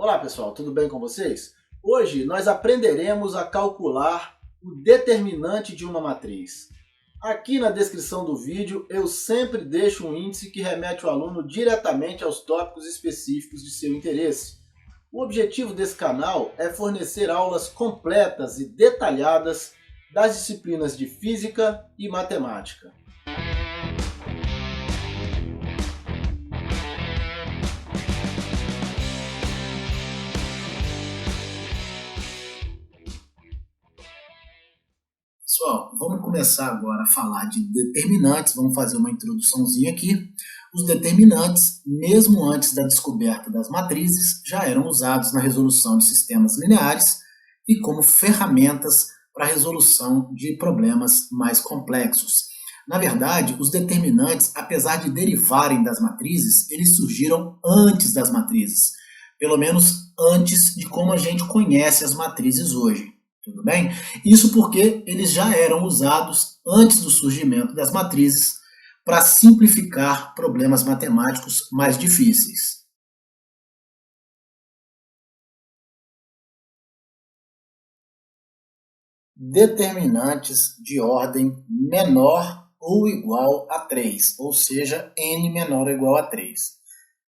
Olá pessoal, tudo bem com vocês? Hoje nós aprenderemos a calcular o determinante de uma matriz. Aqui na descrição do vídeo eu sempre deixo um índice que remete o aluno diretamente aos tópicos específicos de seu interesse. O objetivo desse canal é fornecer aulas completas e detalhadas das disciplinas de Física e Matemática. Pessoal, vamos começar agora a falar de determinantes, vamos fazer uma introduçãozinha aqui. Os determinantes, mesmo antes da descoberta das matrizes, já eram usados na resolução de sistemas lineares e como ferramentas para a resolução de problemas mais complexos. Na verdade, os determinantes, apesar de derivarem das matrizes, eles surgiram antes das matrizes, pelo menos antes de como a gente conhece as matrizes hoje. Tudo bem? Isso porque eles já eram usados antes do surgimento das matrizes para simplificar problemas matemáticos mais difíceis. Determinantes de ordem menor ou igual a 3, ou seja, n menor ou igual a 3.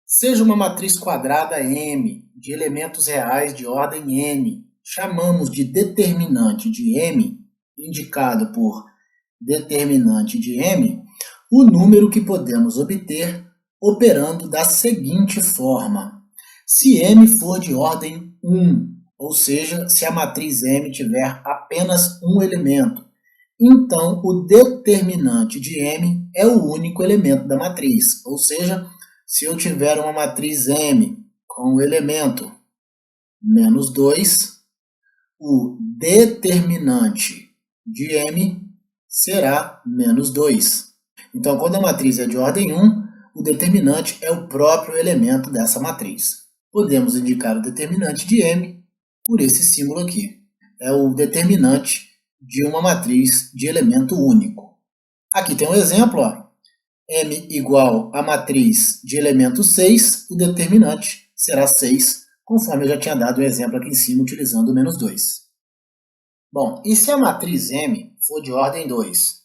Seja uma matriz quadrada M, de elementos reais de ordem n, chamamos de determinante de M, indicado por determinante de M, o número que podemos obter operando da seguinte forma. Se M for de ordem 1, ou seja, se a matriz M tiver apenas um elemento, então o determinante de M é o único elemento da matriz, ou seja, se eu tiver uma matriz M com o elemento menos 2, o determinante de M será menos 2. Então, quando a matriz é de ordem 1, o determinante é o próprio elemento dessa matriz. Podemos indicar o determinante de M por esse símbolo aqui. É o determinante de uma matriz de elemento único. Aqui tem um exemplo, ó. M igual a matriz de elemento 6, o determinante será 6, conforme eu já tinha dado o exemplo aqui em cima, utilizando o menos 2. Bom, e se a matriz M for de ordem 2?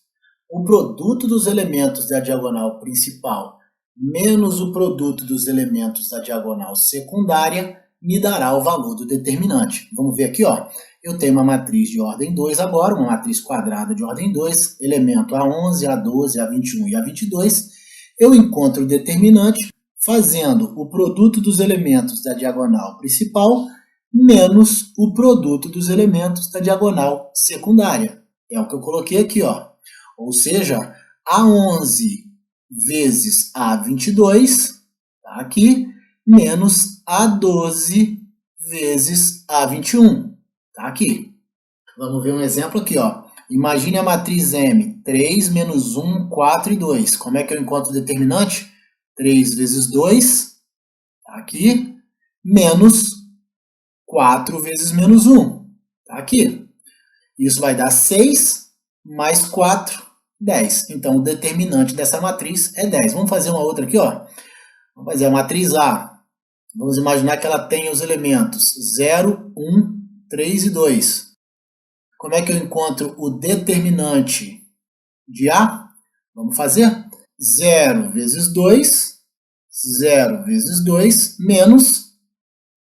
O produto dos elementos da diagonal principal menos o produto dos elementos da diagonal secundária me dará o valor do determinante. Vamos ver aqui, ó. Eu tenho uma matriz de ordem 2 agora, uma matriz quadrada de ordem 2, elemento A11, A12, A21 e A22. Eu encontro o determinante fazendo o produto dos elementos da diagonal principal menos o produto dos elementos da diagonal secundária. É o que eu coloquei aqui, ó. Ou seja, A11 vezes A22, tá aqui, menos A12 vezes A21, tá aqui. Vamos ver um exemplo aqui, ó. Imagine a matriz M, 3 menos 1, 4 e 2. Como é que eu encontro o determinante? 3 vezes 2, tá aqui, menos 4 vezes menos 1, tá aqui. Isso vai dar 6 mais 4, 10. Então, o determinante dessa matriz é 10. Vamos fazer uma outra aqui, ó. Vamos fazer a matriz A. Vamos imaginar que ela tenha os elementos 0, 1, 3 e 2. Como é que eu encontro o determinante de A? Vamos fazer 0 vezes 2, 0 vezes 2, menos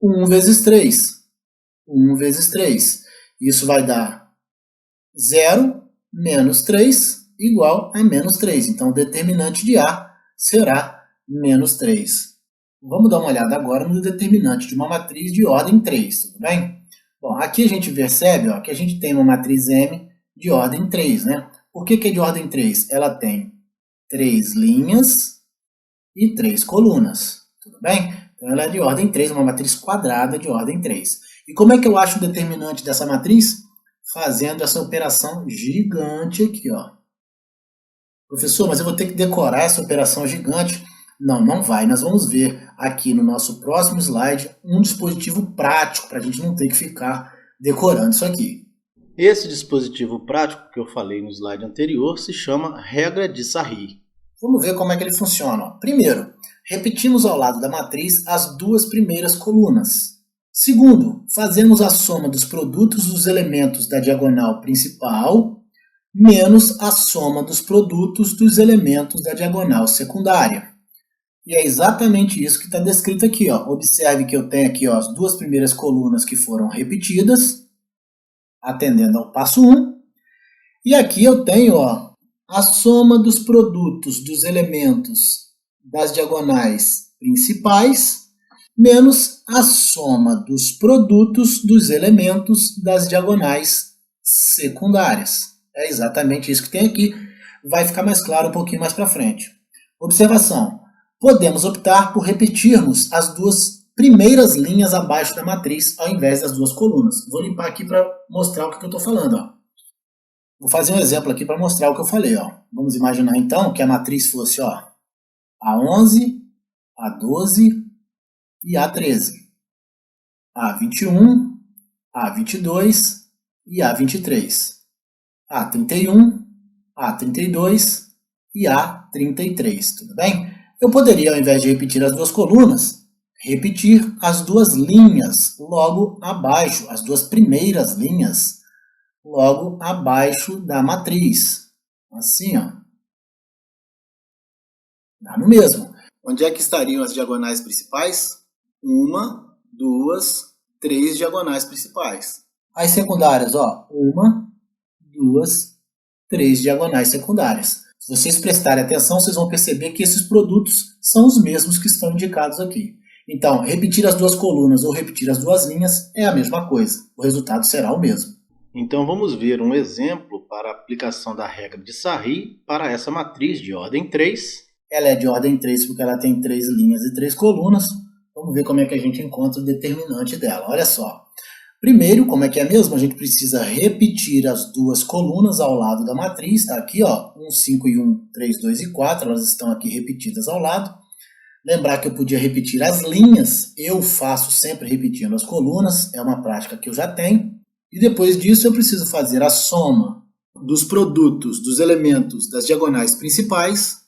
1 vezes 3. 1 vezes 3. Isso vai dar 0 menos 3 igual a menos 3. Então, o determinante de A será menos 3. Vamos dar uma olhada agora no determinante de uma matriz de ordem 3, tudo bem? Bom, aqui a gente percebe, ó, que a gente tem uma matriz M de ordem 3, né? Por que é de ordem 3? Ela tem 3 linhas e 3 colunas, tudo bem? Então, ela é de ordem 3, uma matriz quadrada de ordem 3. E como é que eu acho o determinante dessa matriz? Fazendo essa operação gigante aqui, ó. Professor, mas eu vou ter que decorar essa operação gigante? Não, não vai. Nós vamos ver aqui no nosso próximo slide um dispositivo prático para a gente não ter que ficar decorando isso aqui. Esse dispositivo prático que eu falei no slide anterior se chama regra de Sarri. Vamos ver como é que ele funciona. Primeiro, repetimos ao lado da matriz as duas primeiras colunas. Segundo, fazemos a soma dos produtos dos elementos da diagonal principal menos a soma dos produtos dos elementos da diagonal secundária. E é exatamente isso que está descrito aqui. Ó. Observe que eu tenho aqui ó, as duas primeiras colunas que foram repetidas, atendendo ao passo 1. E aqui eu tenho ó, a soma dos produtos dos elementos das diagonais principais menos a soma dos produtos dos elementos das diagonais secundárias. É exatamente isso que tem aqui. Vai ficar mais claro um pouquinho mais para frente. Observação. Podemos optar por repetirmos as duas primeiras linhas abaixo da matriz ao invés das duas colunas. Vou limpar aqui para mostrar o que eu estou falando. Ó. Vou fazer um exemplo aqui para mostrar o que eu falei. Ó. Vamos imaginar então que a matriz fosse ó, A11, A12 e A13, A21, A22 e A23, A31, A32 e A33, tudo bem? Eu poderia, ao invés de repetir as duas colunas, repetir as duas linhas logo abaixo, as duas primeiras linhas logo abaixo da matriz, assim, ó. Dá no mesmo. Onde é que estariam as diagonais principais? 1, 2, 3 diagonais principais. As secundárias, ó, 1, 2, 3 diagonais secundárias. Se vocês prestarem atenção, vocês vão perceber que esses produtos são os mesmos que estão indicados aqui. Então, repetir as duas colunas ou repetir as duas linhas é a mesma coisa. O resultado será o mesmo. Então, vamos ver um exemplo para a aplicação da regra de Sarri para essa matriz de ordem 3. Ela é de ordem 3 porque ela tem 3 linhas e 3 colunas. Vamos ver como é que a gente encontra o determinante dela. Olha só. Primeiro, como é que é mesmo? A gente precisa repetir as duas colunas ao lado da matriz. Está aqui, ó, 1, 5 e 1, 3, 2 e 4. Elas estão aqui repetidas ao lado. Lembrar que eu podia repetir as linhas. Eu faço sempre repetindo as colunas. É uma prática que eu já tenho. E depois disso eu preciso fazer a soma dos produtos dos elementos das diagonais principais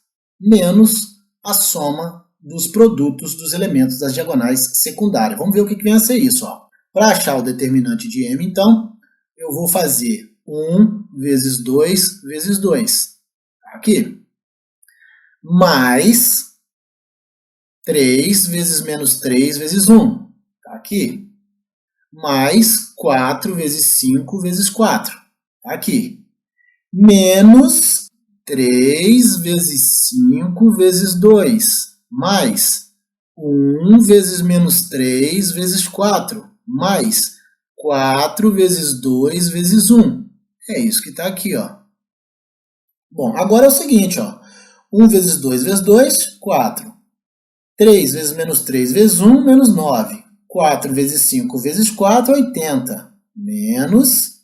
menos a soma dos produtos dos elementos das diagonais secundárias. Vamos ver o que vem a ser isso. Para achar o determinante de M, então, eu vou fazer 1 vezes 2 vezes 2. Aqui. Mais 3 vezes menos 3 vezes 1. Aqui. Mais 4 vezes 5 vezes 4. Aqui. Menos 3 vezes 5 vezes 2, mais 1 vezes menos 3 vezes 4, mais 4 vezes 2 vezes 1. É isso que está aqui, ó. Bom, agora é o seguinte, ó. 1 vezes 2 vezes 2, 4. 3 vezes menos 3 vezes 1, menos 9. 4 vezes 5 vezes 4, 80. Menos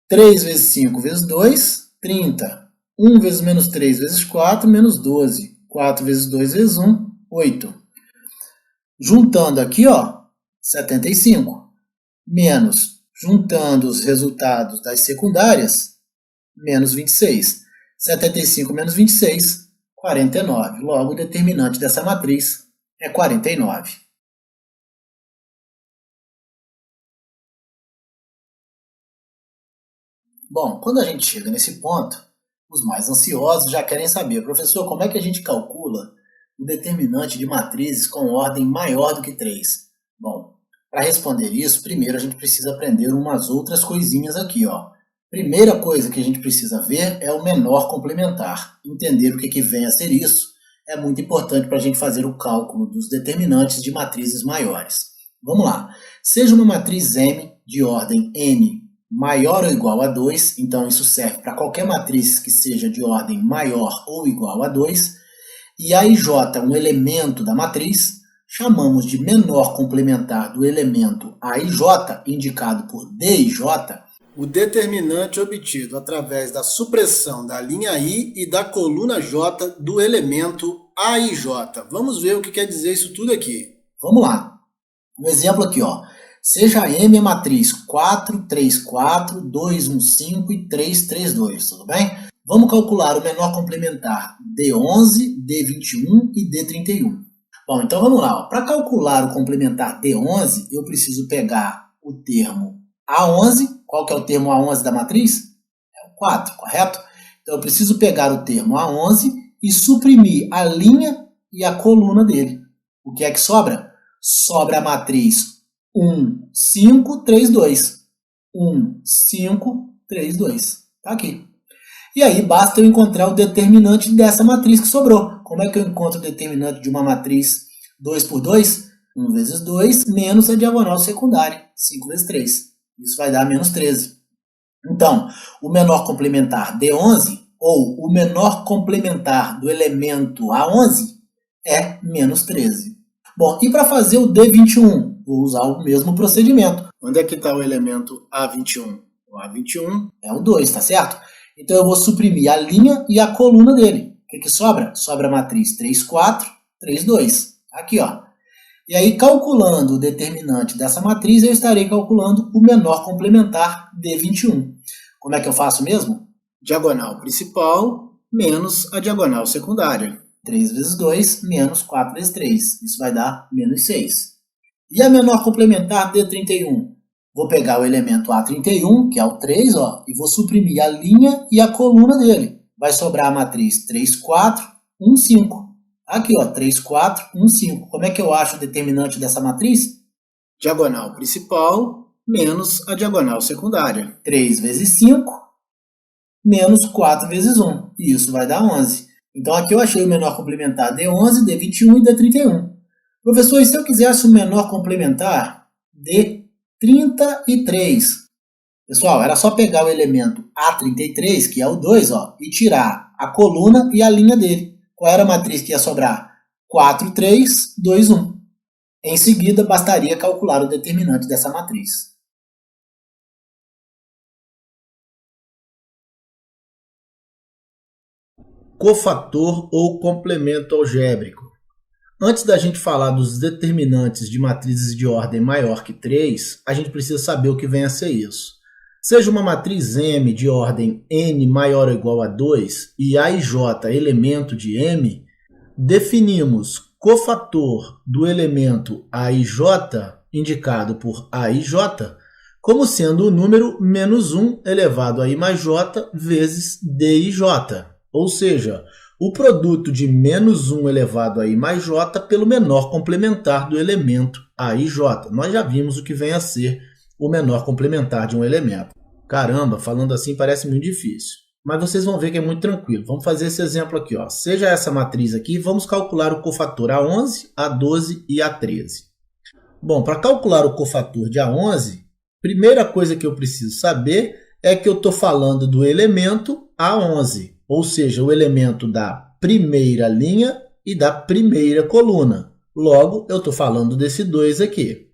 3 vezes 5 vezes 2, 30. 1 vezes menos 3 vezes 4, menos 12. 4 vezes 2 vezes 1, 8. Juntando aqui, ó, 75. Menos, juntando os resultados das secundárias, menos 26. 75 menos 26, 49. Logo, o determinante dessa matriz é 49. Bom, quando a gente chega nesse ponto, os mais ansiosos já querem saber, professor, como é que a gente calcula o determinante de matrizes com ordem maior do que 3? Bom, para responder isso, primeiro a gente precisa aprender umas outras coisinhas aqui, ó. Primeira coisa que a gente precisa ver é o menor complementar. Entender o que vem a ser isso é muito importante para a gente fazer o cálculo dos determinantes de matrizes maiores. Vamos lá. Seja uma matriz M de ordem n maior ou igual a 2, então isso serve para qualquer matriz que seja de ordem maior ou igual a 2, e a IJ, um elemento da matriz, chamamos de menor complementar do elemento AIJ, indicado por DIJ, o determinante obtido através da supressão da linha I e da coluna J do elemento AIJ. Vamos ver o que quer dizer isso tudo aqui. Vamos lá. Um exemplo aqui, ó. Seja M a matriz 4, 3, 4, 2, 1, 5 e 3, 3, 2, tudo bem? Vamos calcular o menor complementar D11, D21 e D31. Bom, então vamos lá. Para calcular o complementar D11, eu preciso pegar o termo A11. Qual que é o termo A11 da matriz? É o 4, correto? Então eu preciso pegar o termo A11 e suprimir a linha e a coluna dele. O que é que sobra? Sobra a matriz 1, 5, 3, 2. 1, 5, 3, 2. Está aqui. E aí basta eu encontrar o determinante dessa matriz que sobrou. Como é que eu encontro o determinante de uma matriz 2 por 2? 1 vezes 2 menos a diagonal secundária, 5 vezes 3. Isso vai dar menos 13. Então, o menor complementar D11, ou o menor complementar do elemento A11, é menos 13. Bom, e para fazer o D21, vou usar o mesmo procedimento. Onde é que está o elemento A21? O A21 é o 2, tá certo? Então eu vou suprimir a linha e a coluna dele. O que sobra? Sobra a matriz 3, 4, 3, 2. Aqui, ó. E aí, calculando o determinante dessa matriz, eu estarei calculando o menor complementar D21. Como é que eu faço mesmo? Diagonal principal menos a diagonal secundária. 3 vezes 2 menos 4 vezes 3. Isso vai dar menos 6. E a menor complementar D31? Vou pegar o elemento A31, que é o 3, ó, e vou suprimir a linha e a coluna dele. Vai sobrar a matriz 3, 4, 1, 5. Aqui, ó, 3, 4, 1, 5. Como é que eu acho o determinante dessa matriz? Diagonal principal menos a diagonal secundária. 3 vezes 5 menos 4 vezes 1. E isso vai dar 11. Então aqui eu achei o menor complementar D11, D21 e D31. Professor, e se eu quisesse o menor complementar D33? Pessoal, era só pegar o elemento A33, que é o 2, ó, e tirar a coluna e a linha dele. Qual era a matriz que ia sobrar? 4, 3, 2, 1. Em seguida, bastaria calcular o determinante dessa matriz. Cofator ou complemento algébrico. Antes da gente falar dos determinantes de matrizes de ordem maior que 3, a gente precisa saber o que vem a ser isso. Seja uma matriz M de ordem n maior ou igual a 2 e A e J elemento de M, definimos cofator do elemento A e J, indicado por A e J, como sendo o número menos 1 elevado a I mais J vezes D e J, ou seja, o produto de menos 1 elevado a I mais J pelo menor complementar do elemento A e J. Nós já vimos o que vem a ser o menor complementar de um elemento. Caramba, falando assim parece muito difícil. Mas vocês vão ver que é muito tranquilo. Vamos fazer esse exemplo aqui, ó. Seja essa matriz aqui, vamos calcular o cofator A11, A12 e A13. Bom, para calcular o cofator de A11, primeira coisa que eu preciso saber é que eu estou falando do elemento A11, ou seja, o elemento da primeira linha e da primeira coluna. Logo, eu estou falando desse 2 aqui.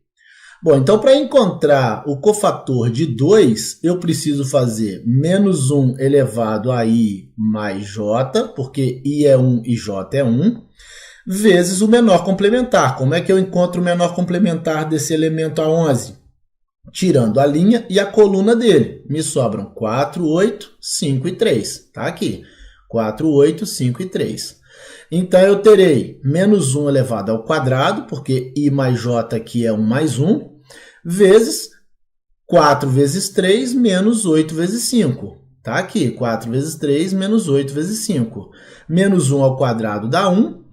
Bom, então para encontrar o cofator de 2, eu preciso fazer menos 1 elevado a I mais J, porque I é 1 e J é 1, vezes o menor complementar. Como é que eu encontro o menor complementar desse elemento A11? Tirando a linha e a coluna dele. Me sobram 4, 8, 5 e 3. Está aqui. 4, 8, 5 e 3. Então, eu terei menos 1 elevado ao quadrado, porque I mais J aqui é 1 mais 1, vezes 4 vezes 3 menos 8 vezes 5. Está aqui. 4 vezes 3 menos 8 vezes 5. Menos 1 ao quadrado dá 1.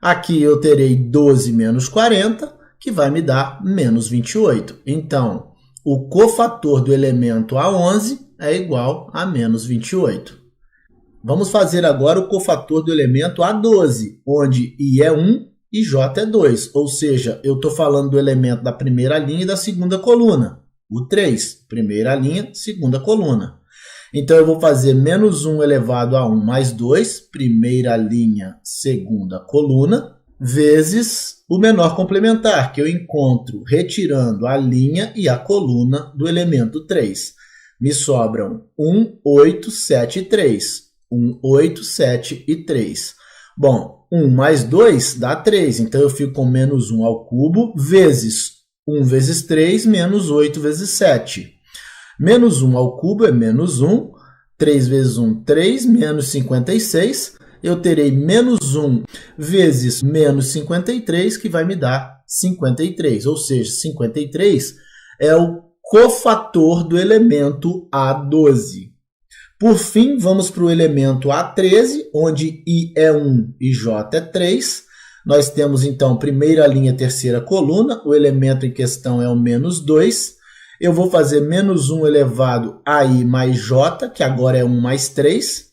Aqui eu terei 12 menos 40, que vai me dar menos 28. Então, o cofator do elemento A11 é igual a menos 28. Vamos fazer agora o cofator do elemento A12, onde I é 1 e J é 2. Ou seja, eu estou falando do elemento da primeira linha e da segunda coluna. O 3, primeira linha, segunda coluna. Então, eu vou fazer menos 1 elevado a 1 mais 2, primeira linha, segunda coluna, vezes o menor complementar, que eu encontro retirando a linha e a coluna do elemento 3. Me sobram 1, 8, 7 e 3. 1, 8, 7 e 3. Bom, 1 mais 2 dá 3, então eu fico com menos 1 ao cubo, vezes 1 vezes 3, menos 8 vezes 7. Menos 1 ao cubo é menos 1, 3 vezes 1, 3, menos 56. eu terei menos 1 vezes menos 53, que vai me dar 53. Ou seja, 53 é o cofator do elemento A12. Por fim, vamos para o elemento A13, onde I é 1 e J é 3. Nós temos, então, primeira linha, terceira coluna. O elemento em questão é o menos 2. Eu vou fazer menos 1 elevado a I mais J, que agora é 1 mais 3,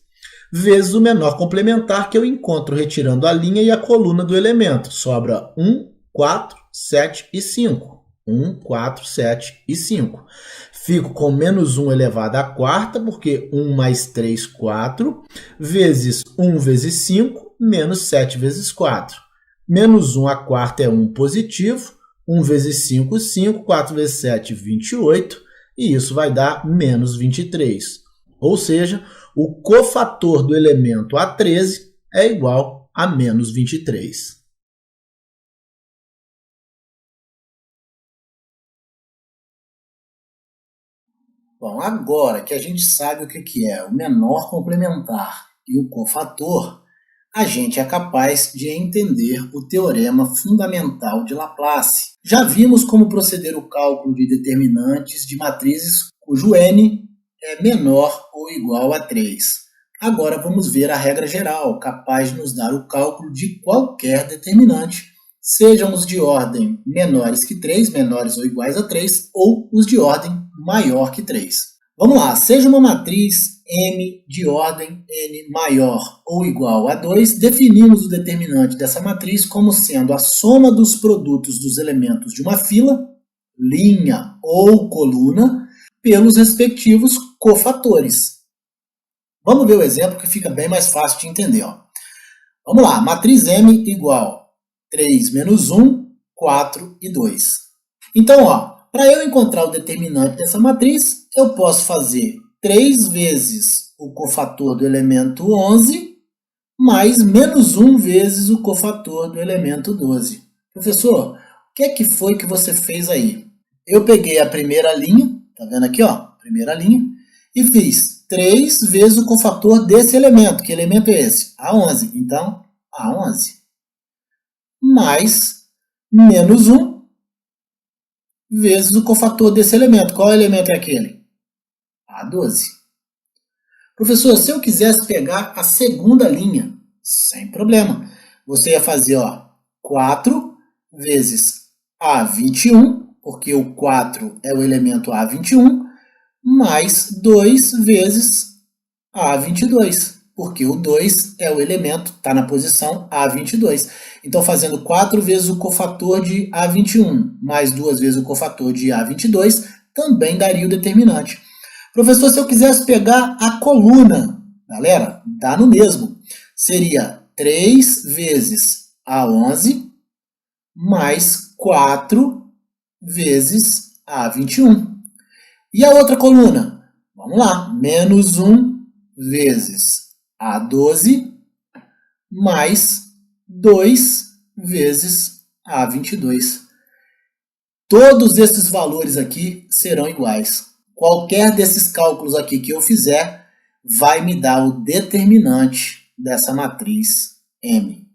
vezes o menor complementar que eu encontro retirando a linha e a coluna do elemento. Sobra 1, 4, 7 e 5. 1, 4, 7 e 5. Fico com menos 1 elevado à quarta, porque 1 mais 3, 4, vezes 1 vezes 5, menos 7 vezes 4. Menos 1 à quarta é 1 positivo, 1 vezes 5, 5, 4 vezes 7, 28, e isso vai dar menos 23. Ou seja, o cofator do elemento A13 é igual a menos 23. Bom, agora que a gente sabe o que é o menor complementar e o cofator, a gente é capaz de entender o teorema fundamental de Laplace. Já vimos como proceder o cálculo de determinantes de matrizes cujo n é menor ou igual a 3. Agora vamos ver a regra geral, capaz de nos dar o cálculo de qualquer determinante, sejam os de ordem menores que 3, menores ou iguais a 3, ou os de ordem maior que 3. Vamos lá, seja uma matriz M de ordem n maior ou igual a 2, definimos o determinante dessa matriz como sendo a soma dos produtos dos elementos de uma fila, linha ou coluna, pelos respectivos cofatores. Vamos ver o exemplo que fica bem mais fácil de entender. Ó. Vamos lá, matriz M igual 3 menos 1, 4 e 2. Então, para eu encontrar o determinante dessa matriz, eu posso fazer 3 vezes o cofator do elemento 11, mais menos 1 vezes o cofator do elemento 12. Professor, o que foi que você fez aí? Eu peguei a primeira linha, tá vendo aqui, ó, primeira linha, e fiz 3 vezes o cofator desse elemento. Que elemento é esse? A11. Então, A11. Mais menos 1 vezes o cofator desse elemento. Qual elemento é aquele? A12. Professor, se eu quisesse pegar a segunda linha, sem problema. Você ia fazer 4 vezes A21, porque o 4 é o elemento A21, mais 2 vezes A22, porque o 2 é o elemento, está na posição A22. Então, fazendo 4 vezes o cofator de A21, mais 2 vezes o cofator de A22, também daria o determinante. Professor, se eu quisesse pegar a coluna, galera, dá no mesmo. Seria 3 vezes A11, mais 4 vezes A21. E a outra coluna? Vamos lá, menos 1 vezes A12, mais 2 vezes A22. Todos esses valores aqui serão iguais. Qualquer desses cálculos aqui que eu fizer vai me dar o determinante dessa matriz M.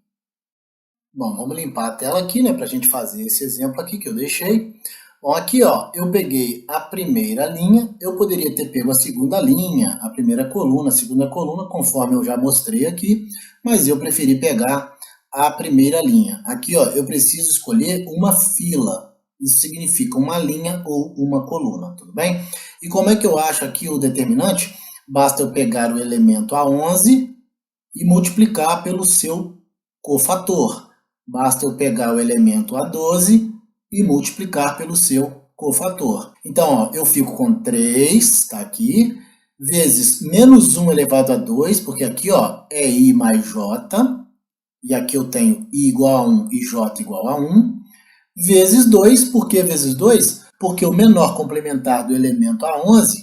Bom, vamos limpar a tela aqui, né, para a gente fazer esse exemplo aqui que eu deixei. Bom, aqui, eu peguei a primeira linha, eu poderia ter pego a segunda linha, a primeira coluna, a segunda coluna, conforme eu já mostrei aqui, mas eu preferi pegar a primeira linha. Aqui, eu preciso escolher uma fila. Isso significa uma linha ou uma coluna, tudo bem? E como é que eu acho aqui o determinante? Basta eu pegar o elemento A11 e multiplicar pelo seu cofator. Basta eu pegar o elemento A12 e multiplicar pelo seu cofator. Então, eu fico com 3, está aqui, vezes menos 1 elevado a 2, porque aqui é I mais J, e aqui eu tenho I igual a 1 e J igual a 1, vezes 2, por que vezes 2? Porque o menor complementar do elemento A11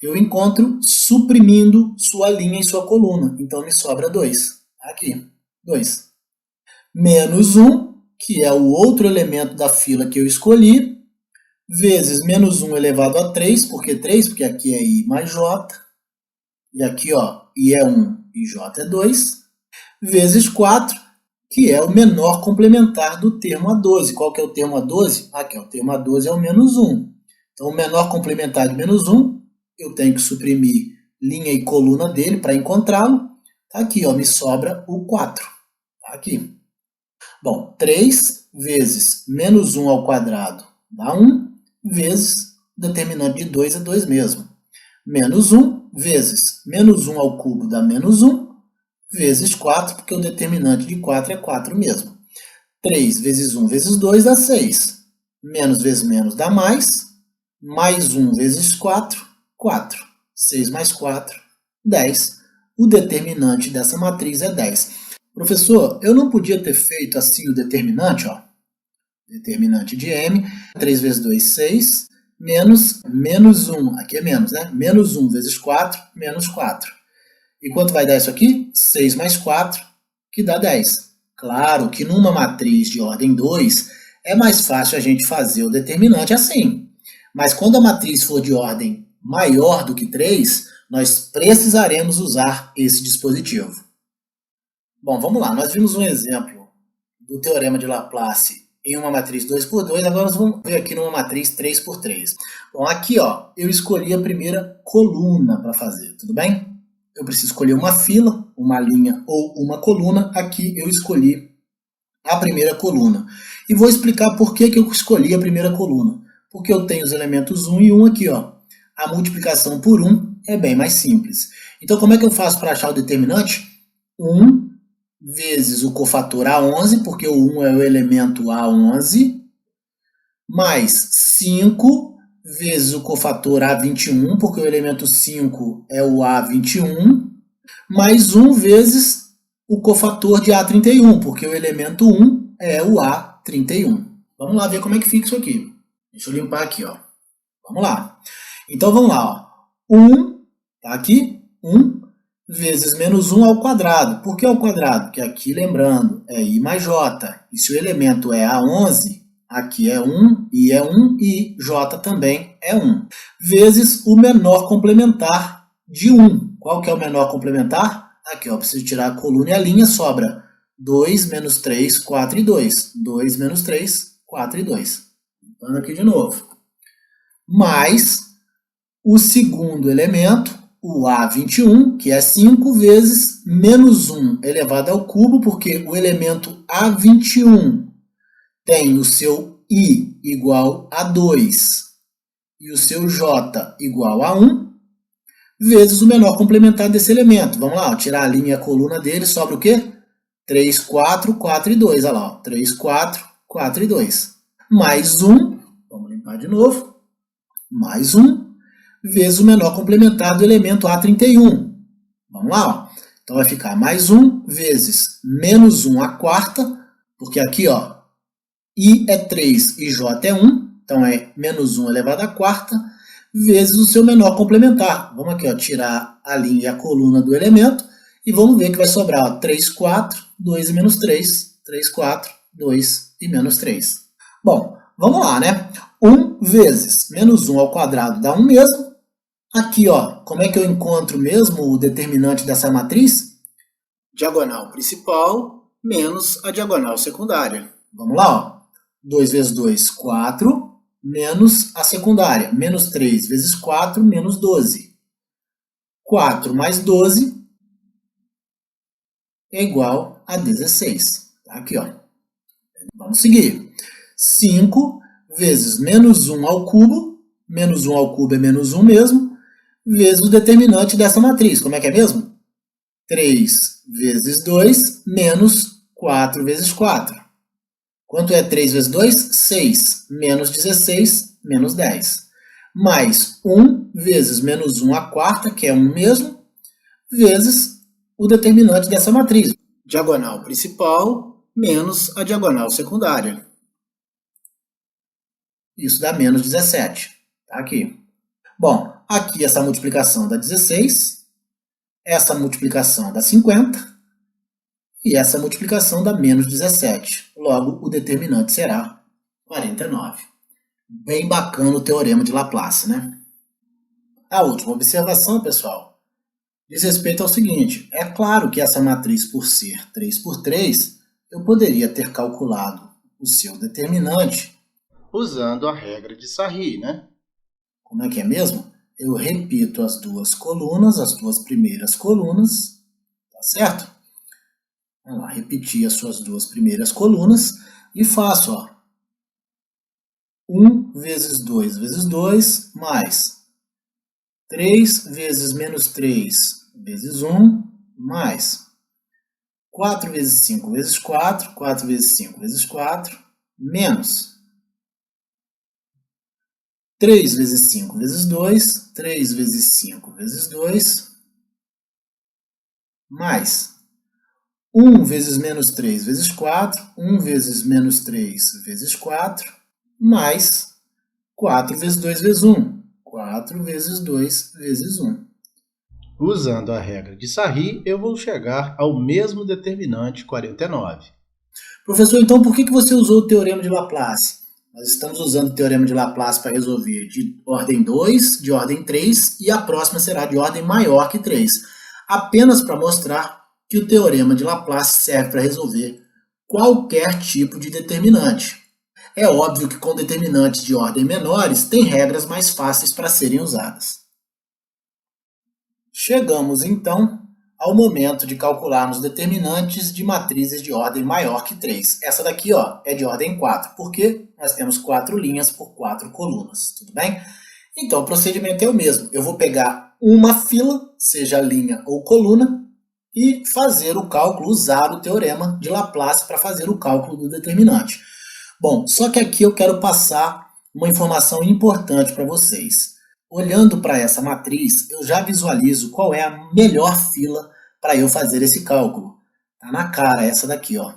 eu encontro suprimindo sua linha e sua coluna. Então, me sobra 2. Aqui, 2. Menos 1, que é o outro elemento da fila que eu escolhi, vezes menos 1 elevado a 3, por que 3? Porque aqui é I mais J, e aqui I é 1 e J é 2, vezes 4, que é o menor complementar do termo A12. Qual que é o termo A12? Aqui, o termo A12 é o menos 1. Então, o menor complementar de menos 1, eu tenho que suprimir linha e coluna dele para encontrá-lo. Tá aqui, ó, me sobra o 4. Tá aqui. Bom, 3 vezes menos 1 ao quadrado dá 1, vezes o determinante de 2 é 2 mesmo. Menos 1 vezes menos 1 ao cubo dá menos 1, vezes 4, porque o determinante de 4 é 4 mesmo. 3 vezes 1 vezes 2 dá 6. Menos vezes menos dá mais 1 vezes 4, 4. 6 mais 4, 10. O determinante dessa matriz é 10. Professor, eu não podia ter feito assim o determinante, ó. Determinante de M, 3 vezes 2, 6, menos 1, aqui é menos, né? Menos 1 vezes 4, menos 4. E quanto vai dar isso aqui? 6 mais 4, que dá 10. Claro que numa matriz de ordem 2, é mais fácil a gente fazer o determinante assim. Mas quando a matriz for de ordem maior do que 3, nós precisaremos usar esse dispositivo. Bom, vamos lá. Nós vimos um exemplo do teorema de Laplace em uma matriz 2 por 2, agora nós vamos ver aqui numa matriz 3 por 3. Bom, aqui ó, eu escolhi a primeira coluna para fazer, tudo bem? Eu preciso escolher uma fila, uma linha ou uma coluna. Aqui eu escolhi a primeira coluna. E vou explicar por que eu escolhi a primeira coluna. Porque eu tenho os elementos 1 e 1 aqui, ó. A multiplicação por 1 é bem mais simples. Então, como é que eu faço para achar o determinante? 1 vezes o cofator A11, porque o 1 é o elemento A11, mais 5 vezes o cofator A21, porque o elemento 5 é o A21, mais 1 vezes o cofator de A31, porque o elemento 1 é o A31. Vamos lá ver como é que fica isso aqui. Deixa eu limpar aqui, ó. Vamos lá. Então, vamos lá, ó. 1, tá aqui, 1 vezes menos 1 ao quadrado. Por que ao quadrado? Porque aqui, lembrando, é I mais J. E se o elemento é A11, aqui é 1, I é 1 e J também é 1. Vezes o menor complementar de 1. Qual que é o menor complementar? Aqui, ó, preciso tirar a coluna e a linha, sobra 2 menos 3, 4 e 2. 2 menos 3, 4 e 2. Então, aqui de novo. Mais o segundo elemento, o A21, que é 5 vezes menos 1 elevado ao cubo, porque o elemento A21 tem o seu I igual a 2 e o seu J igual a 1, vezes o menor complementar desse elemento. Vamos lá, ó, tirar a linha e a coluna dele, sobra o quê? 3, 4, 4 e 2. Olha lá, ó, 3, 4, 4 e 2. Mais 1, vamos limpar de novo, mais 1, vezes o menor complementar do elemento A31. Vamos lá, ó. Então vai ficar mais 1 vezes menos 1 à quarta, porque aqui, ó, I é 3 e J é 1, então é menos 1 elevado à quarta, vezes o seu menor complementar. Vamos aqui, ó, tirar a linha e a coluna do elemento, e vamos ver que vai sobrar, ó, 3, 4, 2 e menos 3, 3, 4, 2 e menos 3. Bom, vamos lá, né? 1 vezes menos 1 ao quadrado dá 1 mesmo. Aqui, ó, como é que eu encontro mesmo o determinante dessa matriz? Diagonal principal menos a diagonal secundária. Vamos lá, ó. 2 vezes 2, 4, menos a secundária. Menos 3 vezes 4, menos 12. 4 mais 12 é igual a 16. Tá aqui, ó. Vamos seguir. 5 vezes menos 1 ao cubo. Menos 1 ao cubo é menos 1 mesmo. Vezes o determinante dessa matriz. Como é que é mesmo? 3 vezes 2 menos 4 vezes 4. Quanto é 3 vezes 2? 6. Menos 16, menos 10. Mais 1 vezes menos 1 à quarta, que é 1 mesmo, vezes o determinante dessa matriz. Diagonal principal menos a diagonal secundária. Isso dá menos 17. Tá aqui. Bom, aqui essa multiplicação dá 16, essa multiplicação dá 50 e essa multiplicação dá menos 17. Logo, o determinante será 49. Bem bacana o teorema de Laplace, né? A última observação, pessoal, Diz respeito ao seguinte: é claro que essa matriz, por ser 3 por 3, eu poderia ter calculado o seu determinante usando a regra de Sarri, né? Como é que é mesmo? Eu repito as duas colunas, as duas primeiras colunas, tá certo? Vamos lá, repetir as suas duas primeiras colunas e faço, ó, 1 vezes 2 vezes 2, mais 3 vezes menos 3 vezes 1, mais 4 vezes 5 vezes 4, 4 vezes 5 vezes 4, menos 3 vezes 5 vezes 2, 3 vezes 5 vezes 2, mais 1 vezes menos 3 vezes 4, 1 vezes menos 3 vezes 4, mais 4 vezes 2 vezes 1, 4 vezes 2 vezes 1. Usando a regra de Sarri, eu vou chegar ao mesmo determinante 49. Professor, então por que você usou o teorema de Laplace? Nós estamos usando o teorema de Laplace para resolver de ordem 2, de ordem 3 e a próxima será de ordem maior que 3. Apenas para mostrar que o teorema de Laplace serve para resolver qualquer tipo de determinante. É óbvio que com determinantes de ordem menores tem regras mais fáceis para serem usadas. Chegamos então ao momento de calcularmos determinantes de matrizes de ordem maior que 3. Essa daqui, ó, é de ordem 4, porque nós temos 4 linhas por 4 colunas, tudo bem? Então, o procedimento é o mesmo. Eu vou pegar uma fila, seja linha ou coluna, e fazer o cálculo, usar o teorema de Laplace para fazer o cálculo do determinante. Bom, só que aqui eu quero passar uma informação importante para vocês. Olhando para essa matriz, eu já visualizo qual é a melhor fila para eu fazer esse cálculo. Está na cara essa daqui, ó.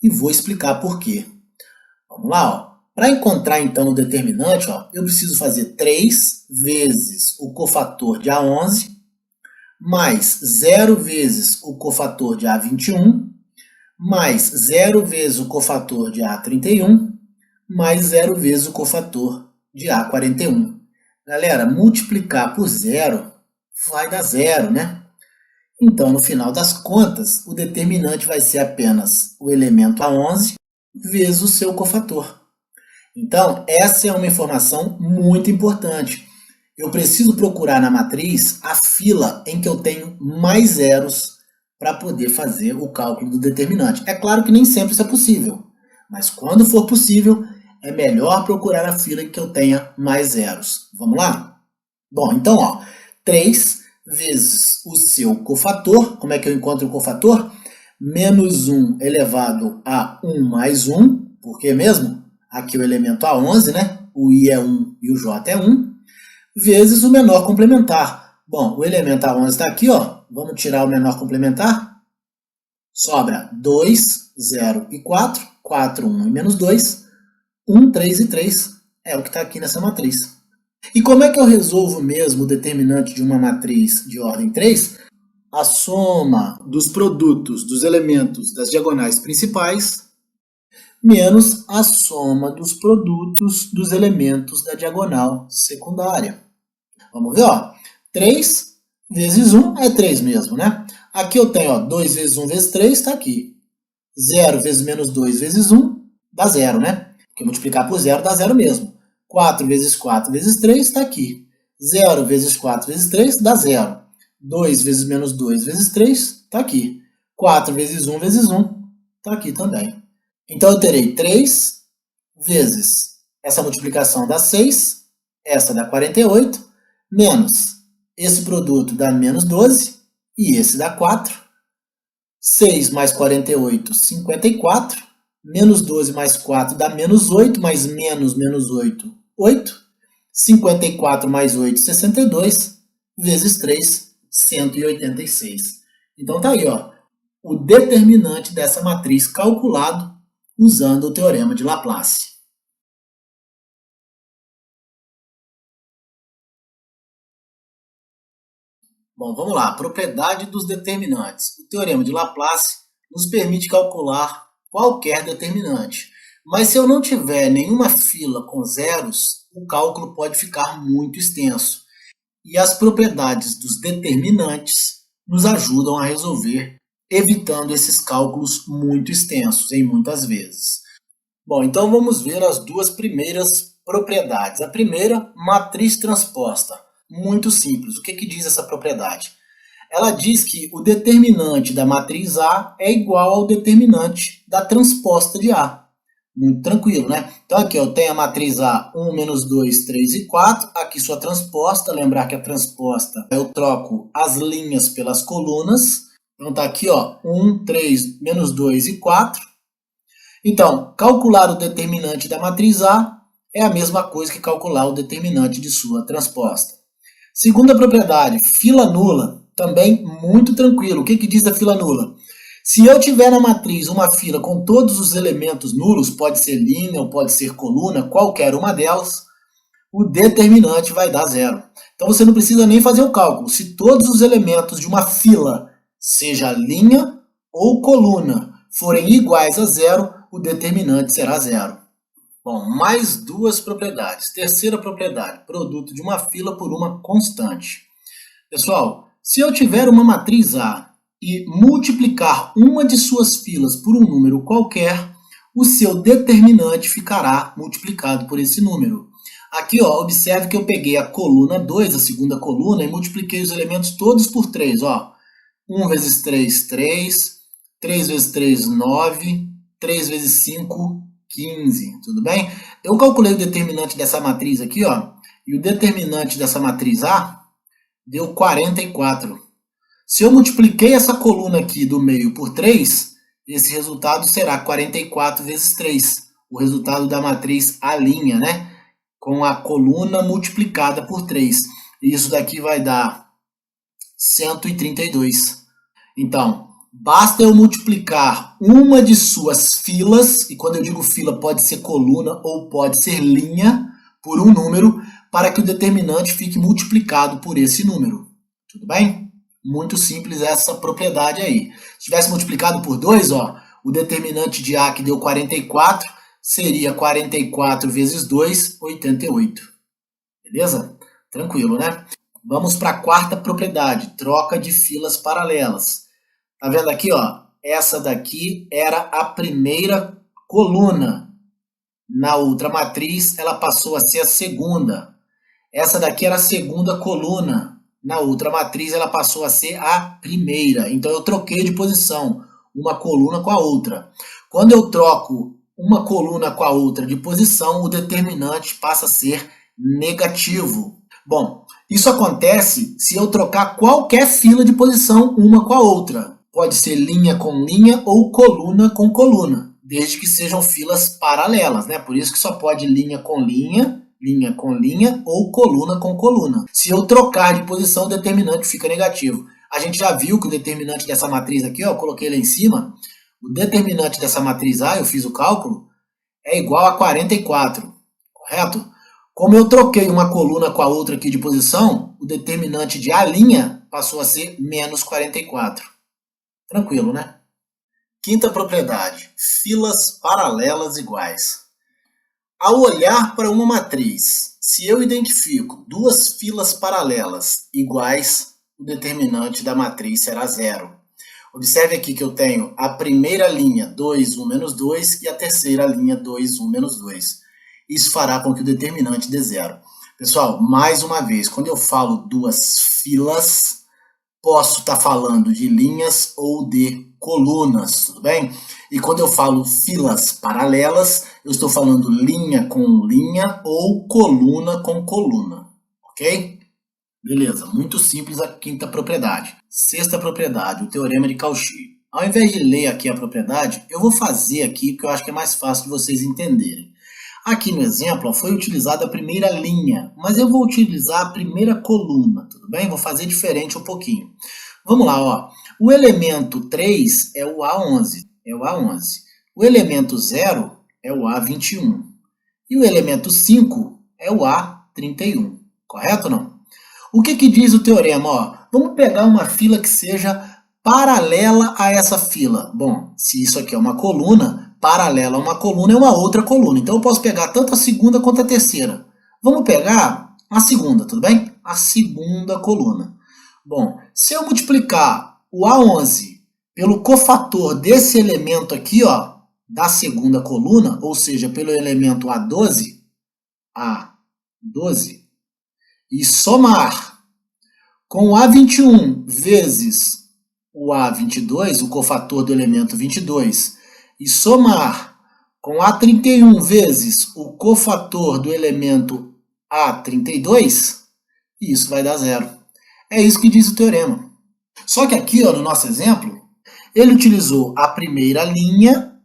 E vou explicar por quê. Vamos lá, ó. Para encontrar então o determinante, ó, eu preciso fazer 3 vezes o cofator de A11 mais 0 vezes o cofator de A21 mais 0 vezes o cofator de A31 mais 0 vezes o cofator de A41. Galera, multiplicar por zero vai dar zero, né? Então, no final das contas, o determinante vai ser apenas o elemento A11 vezes o seu cofator. Então, essa é uma informação muito importante. Eu preciso procurar na matriz a fila em que eu tenho mais zeros para poder fazer o cálculo do determinante. É claro que nem sempre isso é possível, mas quando for possível, é melhor procurar a fila em que eu tenha mais zeros. Vamos lá? Bom, então, ó, 3 vezes o seu cofator. Como é que eu encontro o cofator? Menos 1 elevado a 1 mais 1, porque mesmo aqui o elemento A11, né? O I é 1 e o J é 1, vezes o menor complementar. Bom, o elemento A11 está aqui, ó. Vamos tirar o menor complementar. Sobra 2, 0 e 4. 4, 1 e menos 2. 1, 3 e 3 é o que está aqui nessa matriz. E como é que eu resolvo mesmo o determinante de uma matriz de ordem 3? A soma dos produtos dos elementos das diagonais principais menos a soma dos produtos dos elementos da diagonal secundária. Vamos ver, ó. 3 vezes 1 é 3 mesmo, né? Aqui eu tenho, ó, 2 vezes 1 vezes 3 está aqui. 0 vezes menos 2 vezes 1 dá 0, né? Porque multiplicar por 0 dá 0 mesmo. 4 vezes 4 vezes 3 está aqui. 0 vezes 4 vezes 3 dá 0. 2 vezes menos 2 vezes 3 está aqui. 4 vezes 1 vezes 1 está aqui também. Então eu terei 3 vezes essa multiplicação dá 6, essa dá 48, menos esse produto dá menos 12 e esse dá 4. 6 mais 48, 54. Menos 12 mais 4 dá menos 8, mais menos 8, 8. 54 mais 8, 62. Vezes 3, 186. Então tá aí, ó, o determinante dessa matriz calculado usando o teorema de Laplace. Bom, vamos lá. Propriedade dos determinantes. O teorema de Laplace nos permite calcular qualquer determinante. Mas se eu não tiver nenhuma fila com zeros, o cálculo pode ficar muito extenso. e as propriedades dos determinantes nos ajudam a resolver, evitando esses cálculos muito extensos em muitas vezes. Bom, então vamos ver as duas primeiras propriedades. A primeira, matriz transposta. Muito simples. O que diz essa propriedade? Ela diz que o determinante da matriz A é igual ao determinante da transposta de A. Muito tranquilo, né? Então aqui eu tenho a matriz A 1, menos 2, 3 e 4. Aqui sua transposta. Lembrar que a transposta eu troco as linhas pelas colunas. Então tá aqui, ó, 1, 3, menos 2 e 4. Então, calcular o determinante da matriz A é a mesma coisa que calcular o determinante de sua transposta. Segunda propriedade, fila nula. Também muito tranquilo. O que diz a fila nula? Se eu tiver na matriz uma fila com todos os elementos nulos, pode ser linha ou pode ser coluna, qualquer uma delas, o determinante vai dar zero. Então você não precisa nem fazer o cálculo. Se todos os elementos de uma fila, seja linha ou coluna, forem iguais a zero, o determinante será zero. Bom, mais duas propriedades. Terceira propriedade, produto de uma fila por uma constante. Pessoal, se eu tiver uma matriz A e multiplicar uma de suas filas por um número qualquer, o seu determinante ficará multiplicado por esse número. Aqui, ó, observe que eu peguei a coluna 2, a segunda coluna, e multipliquei os elementos todos por 3. Ó. 1 vezes 3, 3. 3 vezes 3, 9. 3 vezes 5, 15. Tudo bem? Eu calculei o determinante dessa matriz aqui, ó, e o determinante dessa matriz A deu 44. Se eu multipliquei essa coluna aqui do meio por 3, esse resultado será 44 vezes 3. O resultado da matriz A', né? Com a coluna multiplicada por 3. Isso daqui vai dar 132. Então, basta eu multiplicar uma de suas filas, e quando eu digo fila pode ser coluna ou pode ser linha, por um número, para que o determinante fique multiplicado por esse número. Tudo bem? Muito simples essa propriedade aí. Se tivesse multiplicado por 2, ó, o determinante de A, que deu 44, seria 44 vezes 2, 88. Beleza? Tranquilo, né? Vamos para a quarta propriedade, troca de filas paralelas. Tá vendo aqui, ó? Essa daqui era a primeira coluna. Na outra matriz, ela passou a ser a segunda. Essa daqui era a segunda coluna. Na outra matriz, ela passou a ser a primeira. Então, eu troquei de posição uma coluna com a outra. Quando eu troco uma coluna com a outra de posição, o determinante passa a ser negativo. Bom, isso acontece se eu trocar qualquer fila de posição uma com a outra. Pode ser linha com linha ou coluna com coluna, desde que sejam filas paralelas, né? Por isso que só pode linha com linha ou coluna com coluna. Se eu trocar de posição, o determinante fica negativo. A gente já viu que o determinante dessa matriz aqui, ó, eu coloquei lá em cima, o determinante dessa matriz A, eu fiz o cálculo, é igual a 44, correto? Como eu troquei uma coluna com a outra aqui de posição, o determinante de A' passou a ser menos 44. Tranquilo, né? Quinta propriedade, filas paralelas iguais. Ao olhar para uma matriz, se eu identifico duas filas paralelas iguais, o determinante da matriz será zero. Observe aqui que eu tenho a primeira linha 2, 1, menos 2 e a terceira linha 2, 1, menos 2. Isso fará com que o determinante dê zero. Pessoal, mais uma vez, quando eu falo duas filas, posso estar falando de linhas ou de colunas, tudo bem? E quando eu falo filas paralelas, eu estou falando linha com linha ou coluna com coluna, ok? Beleza, muito simples a quinta propriedade. Sexta propriedade, o teorema de Cauchy. Ao invés de ler aqui a propriedade, eu vou fazer aqui, porque eu acho que é mais fácil de vocês entenderem. Aqui no exemplo foi utilizada a primeira linha, mas eu vou utilizar a primeira coluna, tudo bem? Vou fazer diferente um pouquinho. Vamos lá, ó. O elemento 3 é o A11, O elemento 0 é o A21. E o elemento 5 é o A31, correto ou não? O que diz o teorema? Ó, vamos pegar uma fila que seja paralela a essa fila. Bom, se isso aqui é uma coluna, paralela a uma coluna é uma outra coluna. Então eu posso pegar tanto a segunda quanto a terceira. Vamos pegar a segunda, tudo bem? a segunda coluna. Bom, se eu multiplicar o A11 pelo cofator desse elemento aqui, ó, da segunda coluna, ou seja, pelo elemento A12, e somar com o A21 vezes o A22, o cofator do elemento 22, e somar com A31 vezes o cofator do elemento A32, isso vai dar zero. É isso que diz o teorema. Só que aqui, ó, no nosso exemplo, ele utilizou a primeira linha